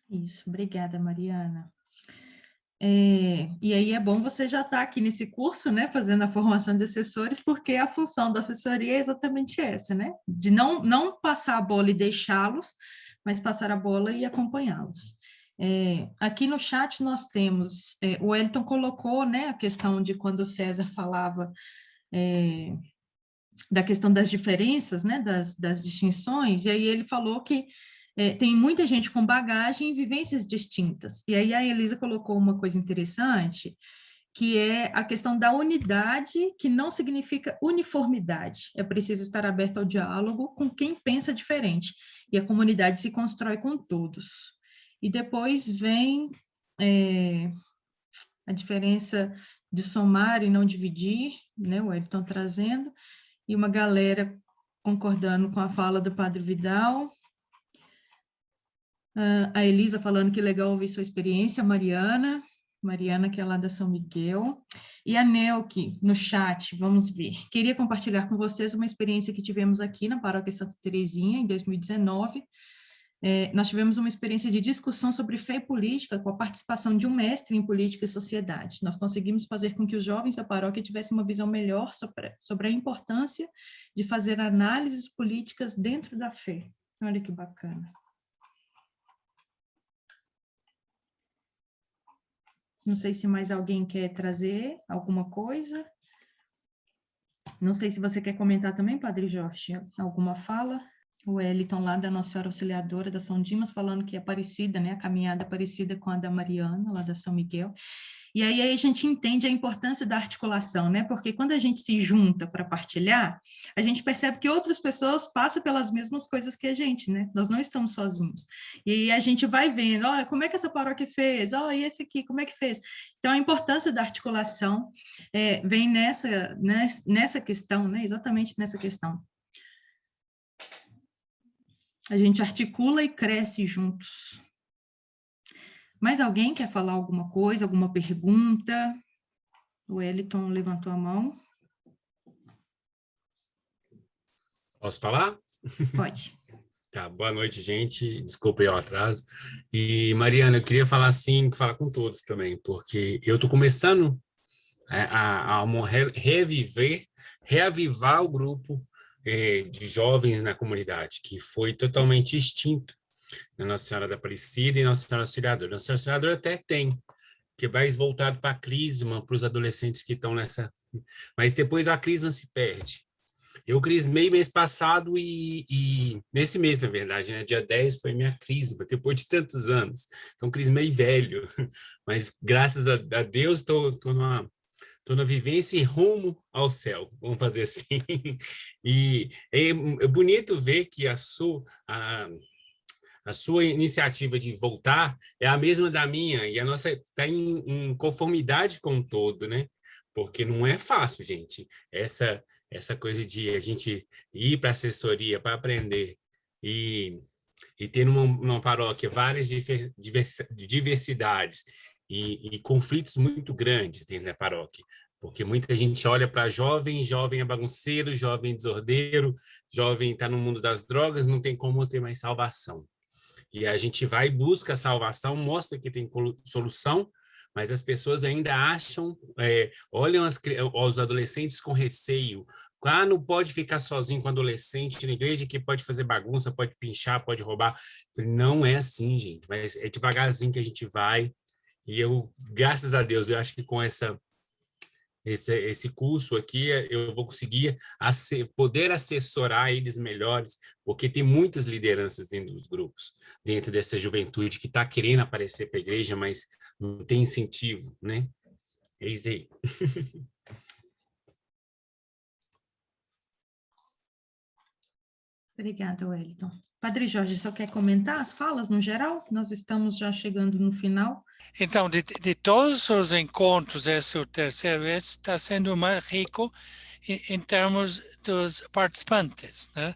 Isso, obrigada, Mariana. E aí é bom você já estar aqui nesse curso, né, fazendo a formação de assessores, porque a função da assessoria é exatamente essa, né, de não passar a bola e deixá-los, mas passar a bola e acompanhá-los. Aqui no chat nós temos, o Wellington colocou, né, a questão de quando o César falava da questão das diferenças, né, das distinções, e aí ele falou que tem muita gente com bagagem e vivências distintas. E aí a Elisa colocou uma coisa interessante, que é a questão da unidade, que não significa uniformidade. É preciso estar aberto ao diálogo com quem pensa diferente. E a comunidade se constrói com todos. E depois vem a diferença de somar e não dividir, né, o Elton trazendo, e uma galera concordando com a fala do Padre Vidal. A Elisa falando que legal ouvir sua experiência, Mariana, que é lá da São Miguel. E a Nelke, no chat, vamos ver. Queria compartilhar com vocês uma experiência que tivemos aqui na Paróquia Santa Terezinha, em 2019. Nós tivemos uma experiência de discussão sobre fé e política com a participação de um mestre em política e sociedade. Nós conseguimos fazer com que os jovens da paróquia tivessem uma visão melhor sobre a importância de fazer análises políticas dentro da fé. Olha que bacana. Não sei se mais alguém quer trazer alguma coisa. Não sei se você quer comentar também, Padre Jorge, alguma fala? O Wellington, lá da Nossa Senhora Auxiliadora da São Dimas, falando que é parecida, né? A caminhada é parecida com a da Mariana, lá da São Miguel. E aí a gente entende a importância da articulação, né? Porque quando a gente se junta para partilhar, a gente percebe que outras pessoas passam pelas mesmas coisas que a gente, né? Nós não estamos sozinhos. E aí a gente vai vendo, olha, como é que essa paróquia fez? Olha, e esse aqui, como é que fez? Então, a importância da articulação vem nessa questão, né? Exatamente nessa questão. A gente articula e cresce juntos. Mais alguém quer falar alguma coisa, alguma pergunta? O Wellington levantou a mão. Posso falar? Pode. Tá, boa noite, gente. Desculpa aí o atraso. E, Mariana, eu queria falar assim, falar com todos também, porque eu estou começando a reavivar o grupo de jovens na comunidade, que foi totalmente extinto na Nossa Senhora da Aparecida e Nossa Senhora Auxiliadora. Nossa Senhora Auxiliadora até tem, que é mais voltado para a crisma, para os adolescentes que estão nessa... Mas depois da crisma se perde. Eu crismei mês passado e nesse mês, na verdade, né? Dia 10 foi minha crisma, depois de tantos anos. Então, crismei velho, mas graças a Deus estou na vivência e rumo ao céu, vamos fazer assim. E é bonito ver que a sua iniciativa de voltar é a mesma da minha, e a nossa está em conformidade com o todo, né? Porque não é fácil, gente. Essa coisa de a gente ir para a assessoria para aprender e ter numa paróquia várias diversidades e conflitos muito grandes dentro da paróquia. Porque muita gente olha para jovem é bagunceiro, jovem desordeiro, jovem está no mundo das drogas, não tem como ter mais salvação. E a gente vai e busca a salvação, mostra que tem solução, mas as pessoas ainda acham, olham os adolescentes com receio. Ah, não pode ficar sozinho com adolescente na igreja que pode fazer bagunça, pode pinchar, pode roubar. Não é assim, gente, mas é devagarzinho que a gente vai. E eu, graças a Deus, eu acho que com esse curso aqui, eu vou conseguir poder assessorar eles melhores, porque tem muitas lideranças dentro dos grupos, dentro dessa juventude que está querendo aparecer para a igreja, mas não tem incentivo, né? É isso aí. Obrigada, Wellington. Padre Jorge, só quer comentar as falas no geral? Nós estamos já chegando no final. Então, de todos os encontros, esse é o terceiro, esse está sendo mais rico em termos dos participantes, né?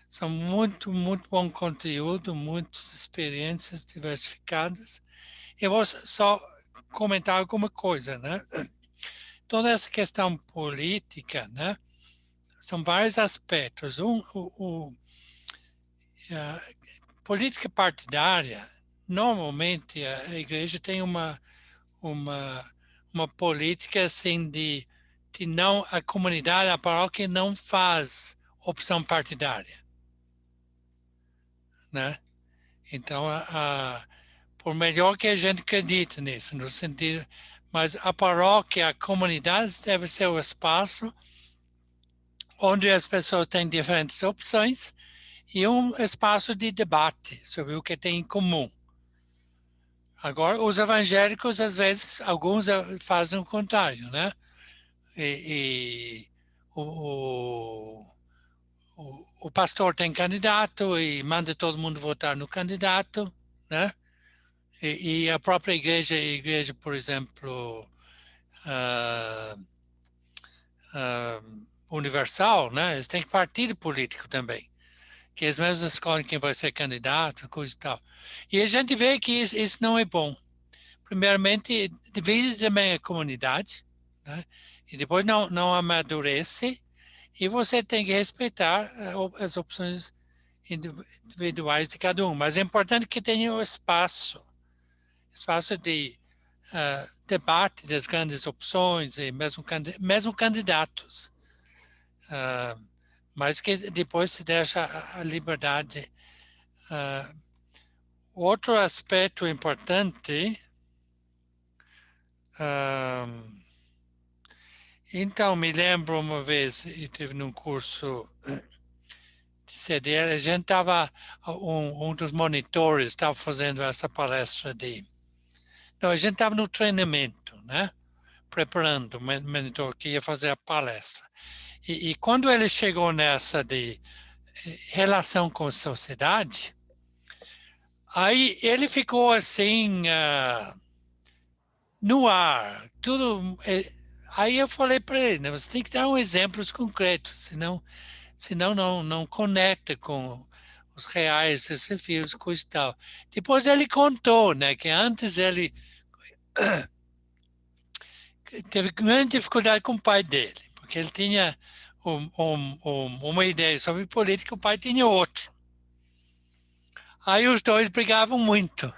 São muito bom conteúdo, muitas experiências diversificadas. Eu vou só comentar alguma coisa, né? Toda essa questão política, né? São vários aspectos. A política partidária, normalmente a igreja tem uma política assim de não, a comunidade, a paróquia não faz opção partidária, né? Então, por melhor que a gente acredite nisso, no sentido, mas a paróquia, a comunidade deve ser o espaço onde as pessoas têm diferentes opções e um espaço de debate sobre o que tem em comum. Agora, os evangélicos, às vezes, alguns fazem o contrário, né? O pastor tem candidato e manda todo mundo votar no candidato, né? E a própria igreja, por exemplo, universal, né? Eles têm partido político também, que eles mesmos escolhem quem vai ser candidato, coisa e tal. E a gente vê que isso não é bom. Primeiramente, divide também a comunidade, né? E depois não amadurece, e você tem que respeitar as opções individuais de cada um. Mas é importante que tenha o espaço de debate das grandes opções e mesmo candidatos. Mas que depois se deixa a liberdade. Outro aspecto importante Então, me lembro uma vez, eu tive num curso de CDL, a gente estava, um dos monitores estava fazendo essa palestra de... Não, a gente estava no treinamento, né? Preparando o monitor que ia fazer a palestra. E quando ele chegou nessa de relação com a sociedade, aí ele ficou assim, no ar, tudo. Aí eu falei para ele, né, você tem que dar exemplos concretos, senão não conecta com os reais desafios, coisa e tal. Depois ele contou, né, que antes ele teve grande dificuldade com o pai dele, porque ele tinha uma ideia sobre política, o pai tinha outro. Aí os dois brigavam muito.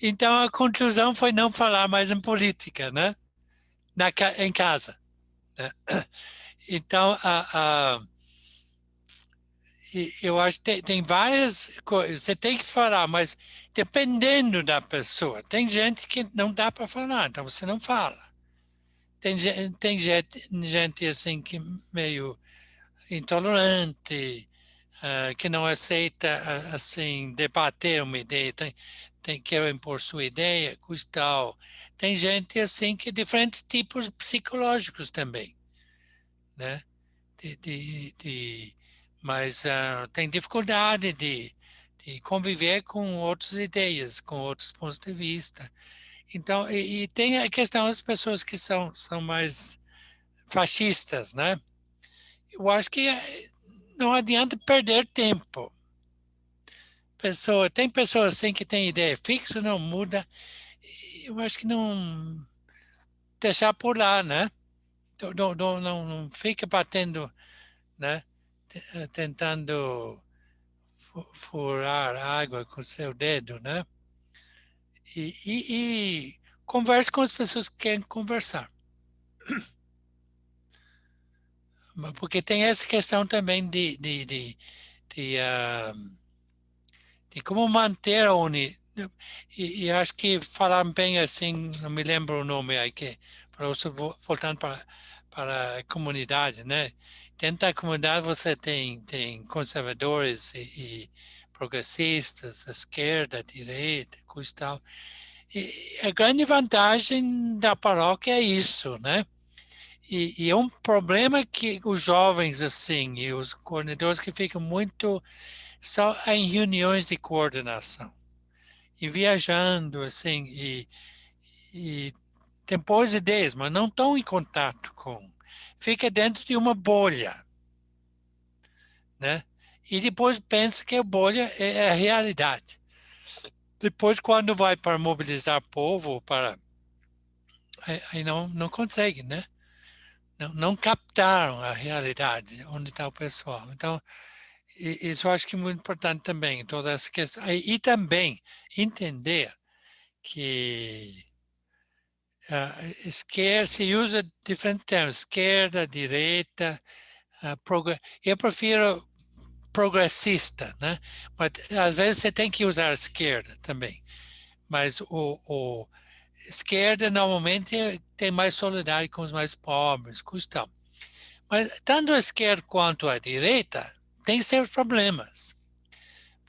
Então a conclusão foi não falar mais em política, né? Em casa. Né? Então, eu acho que tem várias coisas, você tem que falar, mas dependendo da pessoa, tem gente que não dá para falar, então você não fala. Tem gente assim que meio intolerante, que não aceita assim debater uma ideia, tem que impor sua ideia, coisa e tal. Tem gente assim que diferentes tipos psicológicos também, né? Mas tem dificuldade de conviver com outras ideias, com outros pontos de vista. Então, e tem a questão das pessoas que são mais fascistas, né? Eu acho que não adianta perder tempo. Tem pessoas assim que têm ideia fixa, não muda. Eu acho que não deixar por lá, né? Não fica batendo, né? Tentando furar água com o seu dedo, né? E converse com as pessoas que querem conversar. Porque tem essa questão também de como manter a unidade. E acho que falaram bem assim, não me lembro o nome aí, que falou voltando para a comunidade, né? Dentro da comunidade você tem conservadores e progressistas, esquerda, direita, coisa e tal. E a grande vantagem da paróquia é isso, né? E é um problema que os jovens, assim, e os coordenadores que ficam muito só em reuniões de coordenação e viajando, assim, e tem boas ideias, mas não estão em contato com. Fica dentro de uma bolha, né? E depois pensa que a bolha é a realidade. Depois, quando vai para mobilizar povo, aí não consegue, né? Não captaram a realidade, onde está o pessoal. Então, isso eu acho que é muito importante também, toda essa questão. E também entender que esquerda, se usa diferentes termos, esquerda, direita, eu prefiro progressista, né? Mas às vezes você tem que usar esquerda também. Mas o esquerda normalmente tem mais solidariedade com os mais pobres, tal. Mas tanto a esquerda quanto a direita tem seus problemas.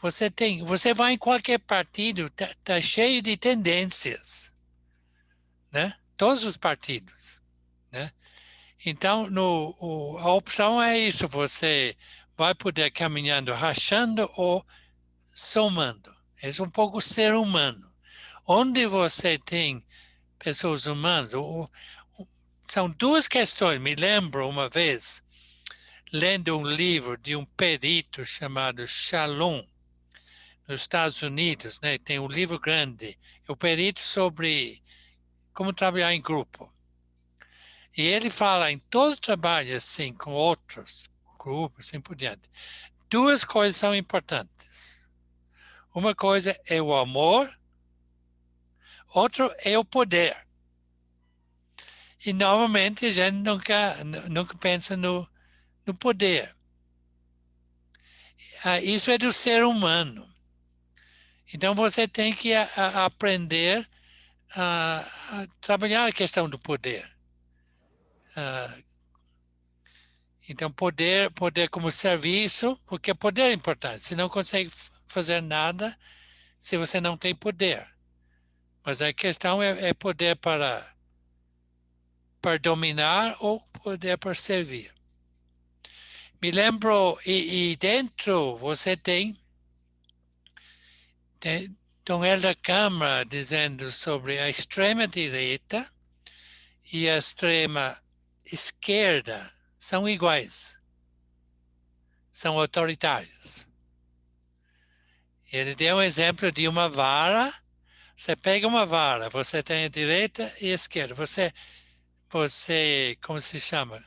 Você vai em qualquer partido, tá cheio de tendências, né? Todos os partidos, né? Então, a opção é isso, você vai poder caminhando, rachando ou somando. É um pouco ser humano. Onde você tem pessoas humanas, são duas questões. Me lembro uma vez, lendo um livro de um perito chamado Shalom, nos Estados Unidos, né? Tem um livro grande, o perito sobre como trabalhar em grupo. E ele fala em todo trabalho, assim, com outros grupos, assim por diante. Duas coisas são importantes. Uma coisa é o amor, outra é o poder. E normalmente a gente nunca pensa no poder. Isso é do ser humano. Então você tem que aprender a trabalhar a questão do poder. Então, poder como serviço, porque poder é importante. Você não consegue fazer nada se você não tem poder. Mas a questão é poder para dominar ou poder para servir. Me lembro, e dentro você tem Dom Helder Câmara dizendo sobre a extrema-direita e a extrema-esquerda são iguais, são autoritários. Ele deu um exemplo de uma vara. Você pega uma vara, você tem a direita e a esquerda. Você, como se chama?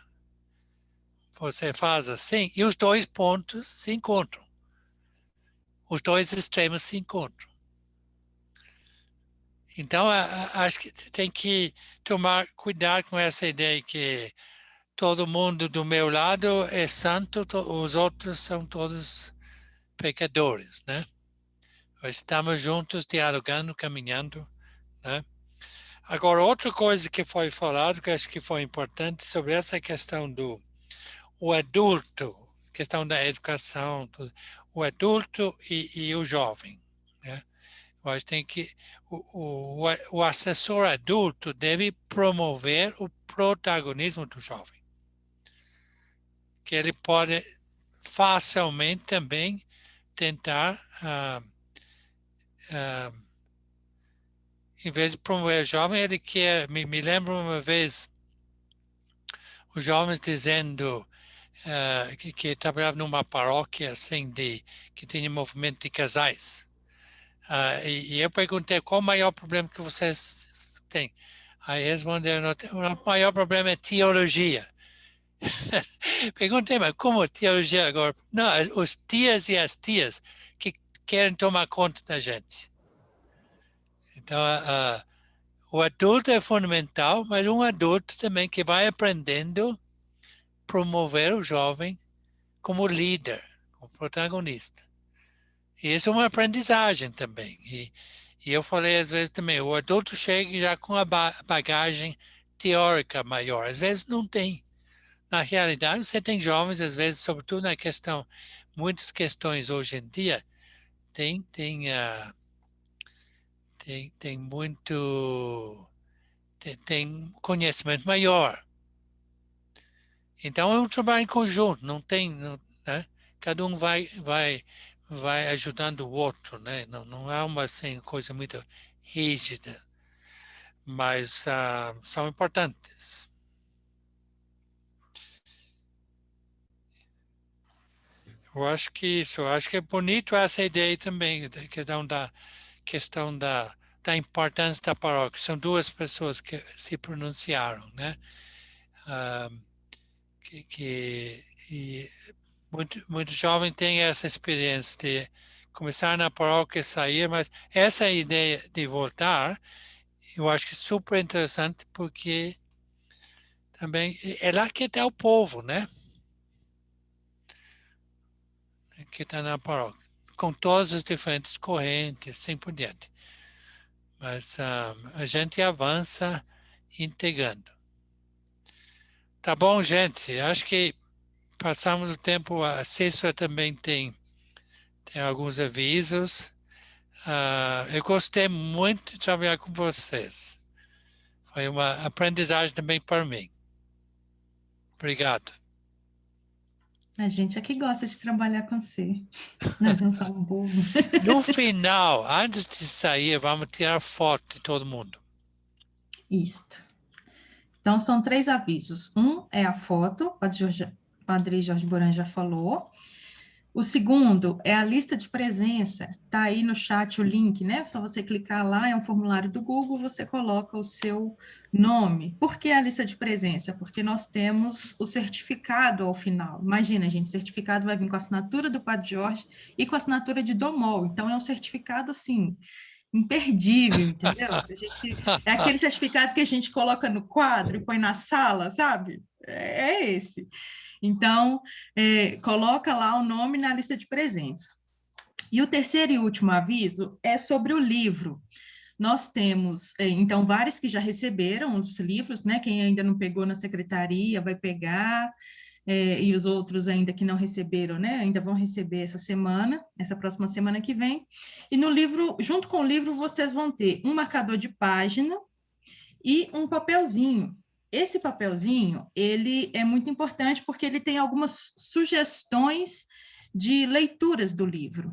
Você faz assim e os dois pontos se encontram. Os dois extremos se encontram. Então, acho que tem que tomar cuidado com essa ideia que todo mundo do meu lado é santo, os outros são todos pecadores, né? Estamos juntos, dialogando, caminhando, né? Agora, outra coisa que foi falado, que acho que foi importante, sobre essa questão do adulto, questão da educação, o adulto e o jovem, né? Eu acho que tem que o assessor adulto deve promover o protagonismo do jovem, que ele pode facilmente também tentar, em vez de promover o jovem, ele quer, me lembro uma vez, os jovens dizendo que trabalhava numa paróquia assim, que tinha movimento de casais. E eu perguntei qual o maior problema que vocês têm. Aí eles responderam, o maior problema é teologia. Perguntei, mas como teologia agora? Não, os tias e as tias que querem tomar conta da gente. Então, o adulto é fundamental, mas um adulto também que vai aprendendo a promover o jovem como líder, como protagonista. E isso é uma aprendizagem também. E eu falei às vezes também, o adulto chega já com a bagagem teórica maior. Às vezes não tem. Na realidade, você tem jovens, às vezes, sobretudo na questão, muitas questões hoje em dia, tem conhecimento maior. Então é um trabalho em conjunto, não tem, né? Cada um vai ajudando o outro, né? Não é uma assim, coisa muito rígida, mas são importantes. Eu acho que é bonito essa ideia também, da questão da importância da paróquia. São duas pessoas que se pronunciaram, né? E muito jovem tem essa experiência de começar na paróquia e sair, mas essa ideia de voltar, eu acho que é super interessante, porque também é lá que está o povo, né? Que está na paróquia, com todas as diferentes correntes, assim por diante. Mas a gente avança integrando. Tá bom, gente? Acho que passamos o tempo. A Cícera também tem alguns avisos. Eu gostei muito de trabalhar com vocês. Foi uma aprendizagem também para mim. Obrigado. A gente aqui gosta de trabalhar com você. Nós não somos burros. No final, antes de sair, vamos tirar foto de todo mundo. Isto. Então, são 3 avisos. Um é a foto, o Padre Jorge Boran já falou. O segundo é a lista de presença. Está aí no chat o link, né? Só você clicar lá, é um formulário do Google, você coloca o seu nome. Por que a lista de presença? Porque nós temos o certificado ao final. Imagina, gente, o certificado vai vir com a assinatura do Padre Jorge e com a assinatura de Domol. Então, é um certificado, assim, imperdível, entendeu? É aquele certificado que a gente coloca no quadro e põe na sala, sabe? É esse. Então, coloca lá o nome na lista de presença. E o terceiro e último aviso é sobre o livro. Nós temos, então, vários que já receberam os livros, né? Quem ainda não pegou na secretaria vai pegar, e os outros ainda que não receberam, né? Ainda vão receber essa semana, essa próxima semana que vem. E no livro, junto com o livro, vocês vão ter um marcador de página e um papelzinho. Esse papelzinho, ele é muito importante porque ele tem algumas sugestões de leituras do livro.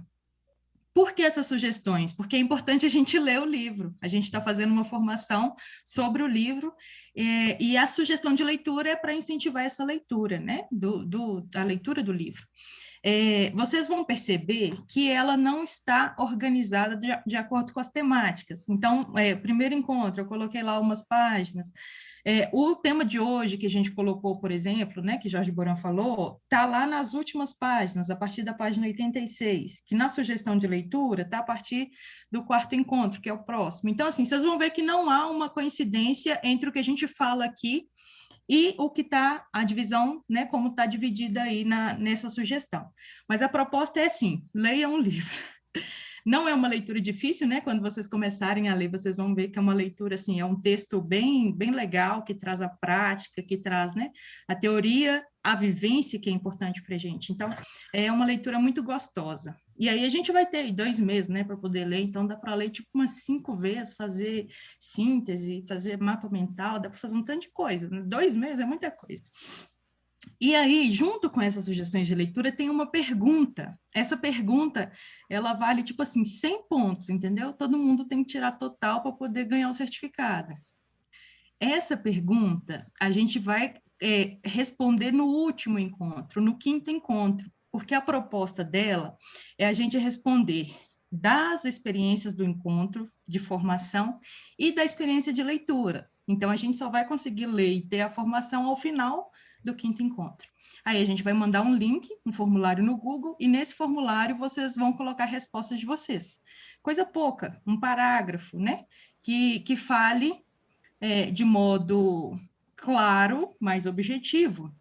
Por que essas sugestões? Porque é importante a gente ler o livro. A gente está fazendo uma formação sobre o livro, e a sugestão de leitura é para incentivar essa leitura, né? A leitura do livro. Vocês vão perceber que ela não está organizada de acordo com as temáticas. Então, primeiro encontro, eu coloquei lá umas páginas. O tema de hoje que a gente colocou, por exemplo, né, que Jorge Boran falou, está lá nas últimas páginas, a partir da página 86, que na sugestão de leitura está a partir do quarto encontro, que é o próximo. Então, assim, vocês vão ver que não há uma coincidência entre o que a gente fala aqui e o que está, a divisão, né, como está dividida aí nessa sugestão. Mas a proposta é assim, leiam um livro. Não é uma leitura difícil, né? Quando vocês começarem a ler, vocês vão ver que é uma leitura, assim, é um texto bem, bem legal, que traz a prática, que traz, né, a teoria, a vivência, que é importante para a gente. Então, é uma leitura muito gostosa. E aí a gente vai ter 2 meses, né, para poder ler, então dá para ler, tipo, umas 5 vezes, fazer síntese, fazer mapa mental, dá para fazer um tanto de coisa. 2 meses é muita coisa. E aí, junto com essas sugestões de leitura, tem uma pergunta. Essa pergunta, ela vale, tipo assim, 100 pontos, entendeu? Todo mundo tem que tirar total para poder ganhar o certificado. Essa pergunta, a gente vai responder no último encontro, no 5º encontro, porque a proposta dela é a gente responder das experiências do encontro de formação e da experiência de leitura. Então, a gente só vai conseguir ler e ter a formação ao final do 5º encontro. Aí a gente vai mandar um link, um formulário no Google, e nesse formulário vocês vão colocar respostas de vocês. Coisa pouca, um parágrafo, né? Que fale de modo claro, mais objetivo,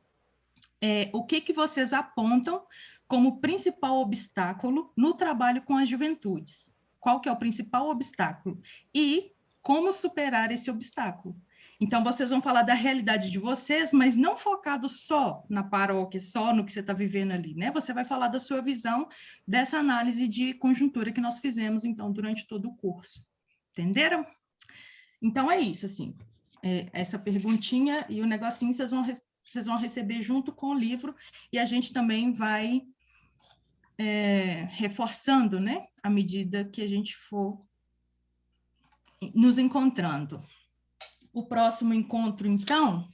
o que vocês apontam como principal obstáculo no trabalho com as juventudes. Qual que é o principal obstáculo? E como superar esse obstáculo. Então, vocês vão falar da realidade de vocês, mas não focado só na paróquia, só no que você está vivendo ali, né? Você vai falar da sua visão dessa análise de conjuntura que nós fizemos, então, durante todo o curso. Entenderam? Então, é isso, assim. Essa perguntinha e o negocinho vocês vão receber junto com o livro, e a gente também vai reforçando, né? À medida que a gente for nos encontrando. O próximo encontro, então,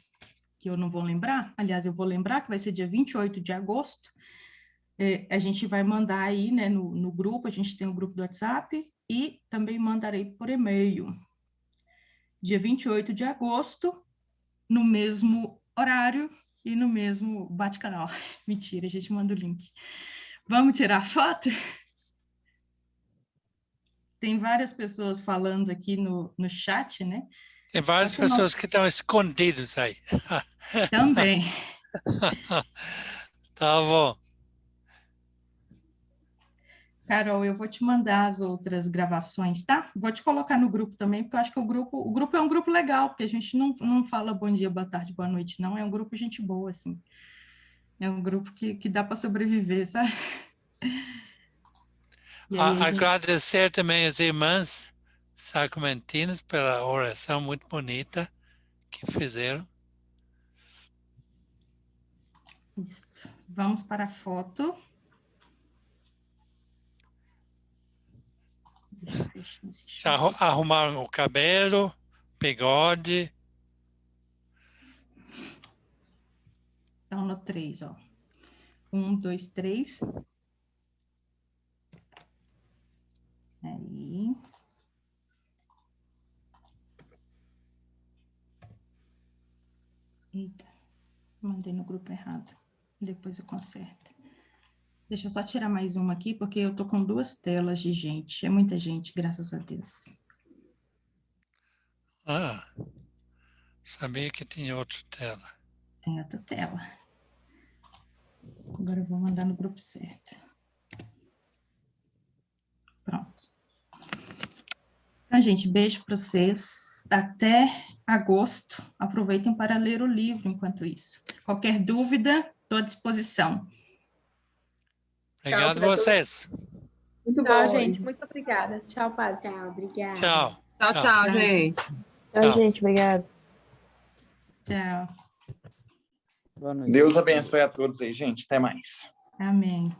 que eu não vou lembrar, aliás, eu vou lembrar que vai ser dia 28 de agosto, a gente vai mandar aí, né, no grupo, a gente tem um grupo do WhatsApp, e também mandarei por e-mail. Dia 28 de agosto, no mesmo horário e no mesmo bate-canal. Mentira, a gente manda o link. Vamos tirar foto? Tem várias pessoas falando aqui no chat, né? Tem várias pessoas que estão escondidas aí. Também. Tá bom. Carol, eu vou te mandar as outras gravações, tá? Vou te colocar no grupo também, porque eu acho que o grupo é um grupo legal, porque a gente não fala bom dia, boa tarde, boa noite, não. É um grupo gente boa, assim. É um grupo que dá para sobreviver, sabe? Agradecer também as irmãs sacramentinas pela oração muito bonita que fizeram. Isso. Vamos para a foto. Já arrumaram o cabelo, bigode. Então, no 3, ó. 1, 2, 3. Aí. Eita, mandei no grupo errado. Depois eu conserto. Deixa eu só tirar mais uma aqui, porque eu tô com 2 telas de gente. É muita gente, graças a Deus. Ah, sabia que tinha outra tela. Tem outra tela. Agora eu vou mandar no grupo certo. Pronto. Então, gente, beijo para vocês. Até agosto. Aproveitem para ler o livro enquanto isso. Qualquer dúvida, estou à disposição. Obrigado a vocês. Muito Tchau, bom, gente. Muito obrigada. Tchau, padre. Tchau, obrigada. Tchau. Tchau, tchau, gente. Tchau, gente. Obrigada. Tchau. Deus abençoe a todos aí, gente. Até mais. Amém.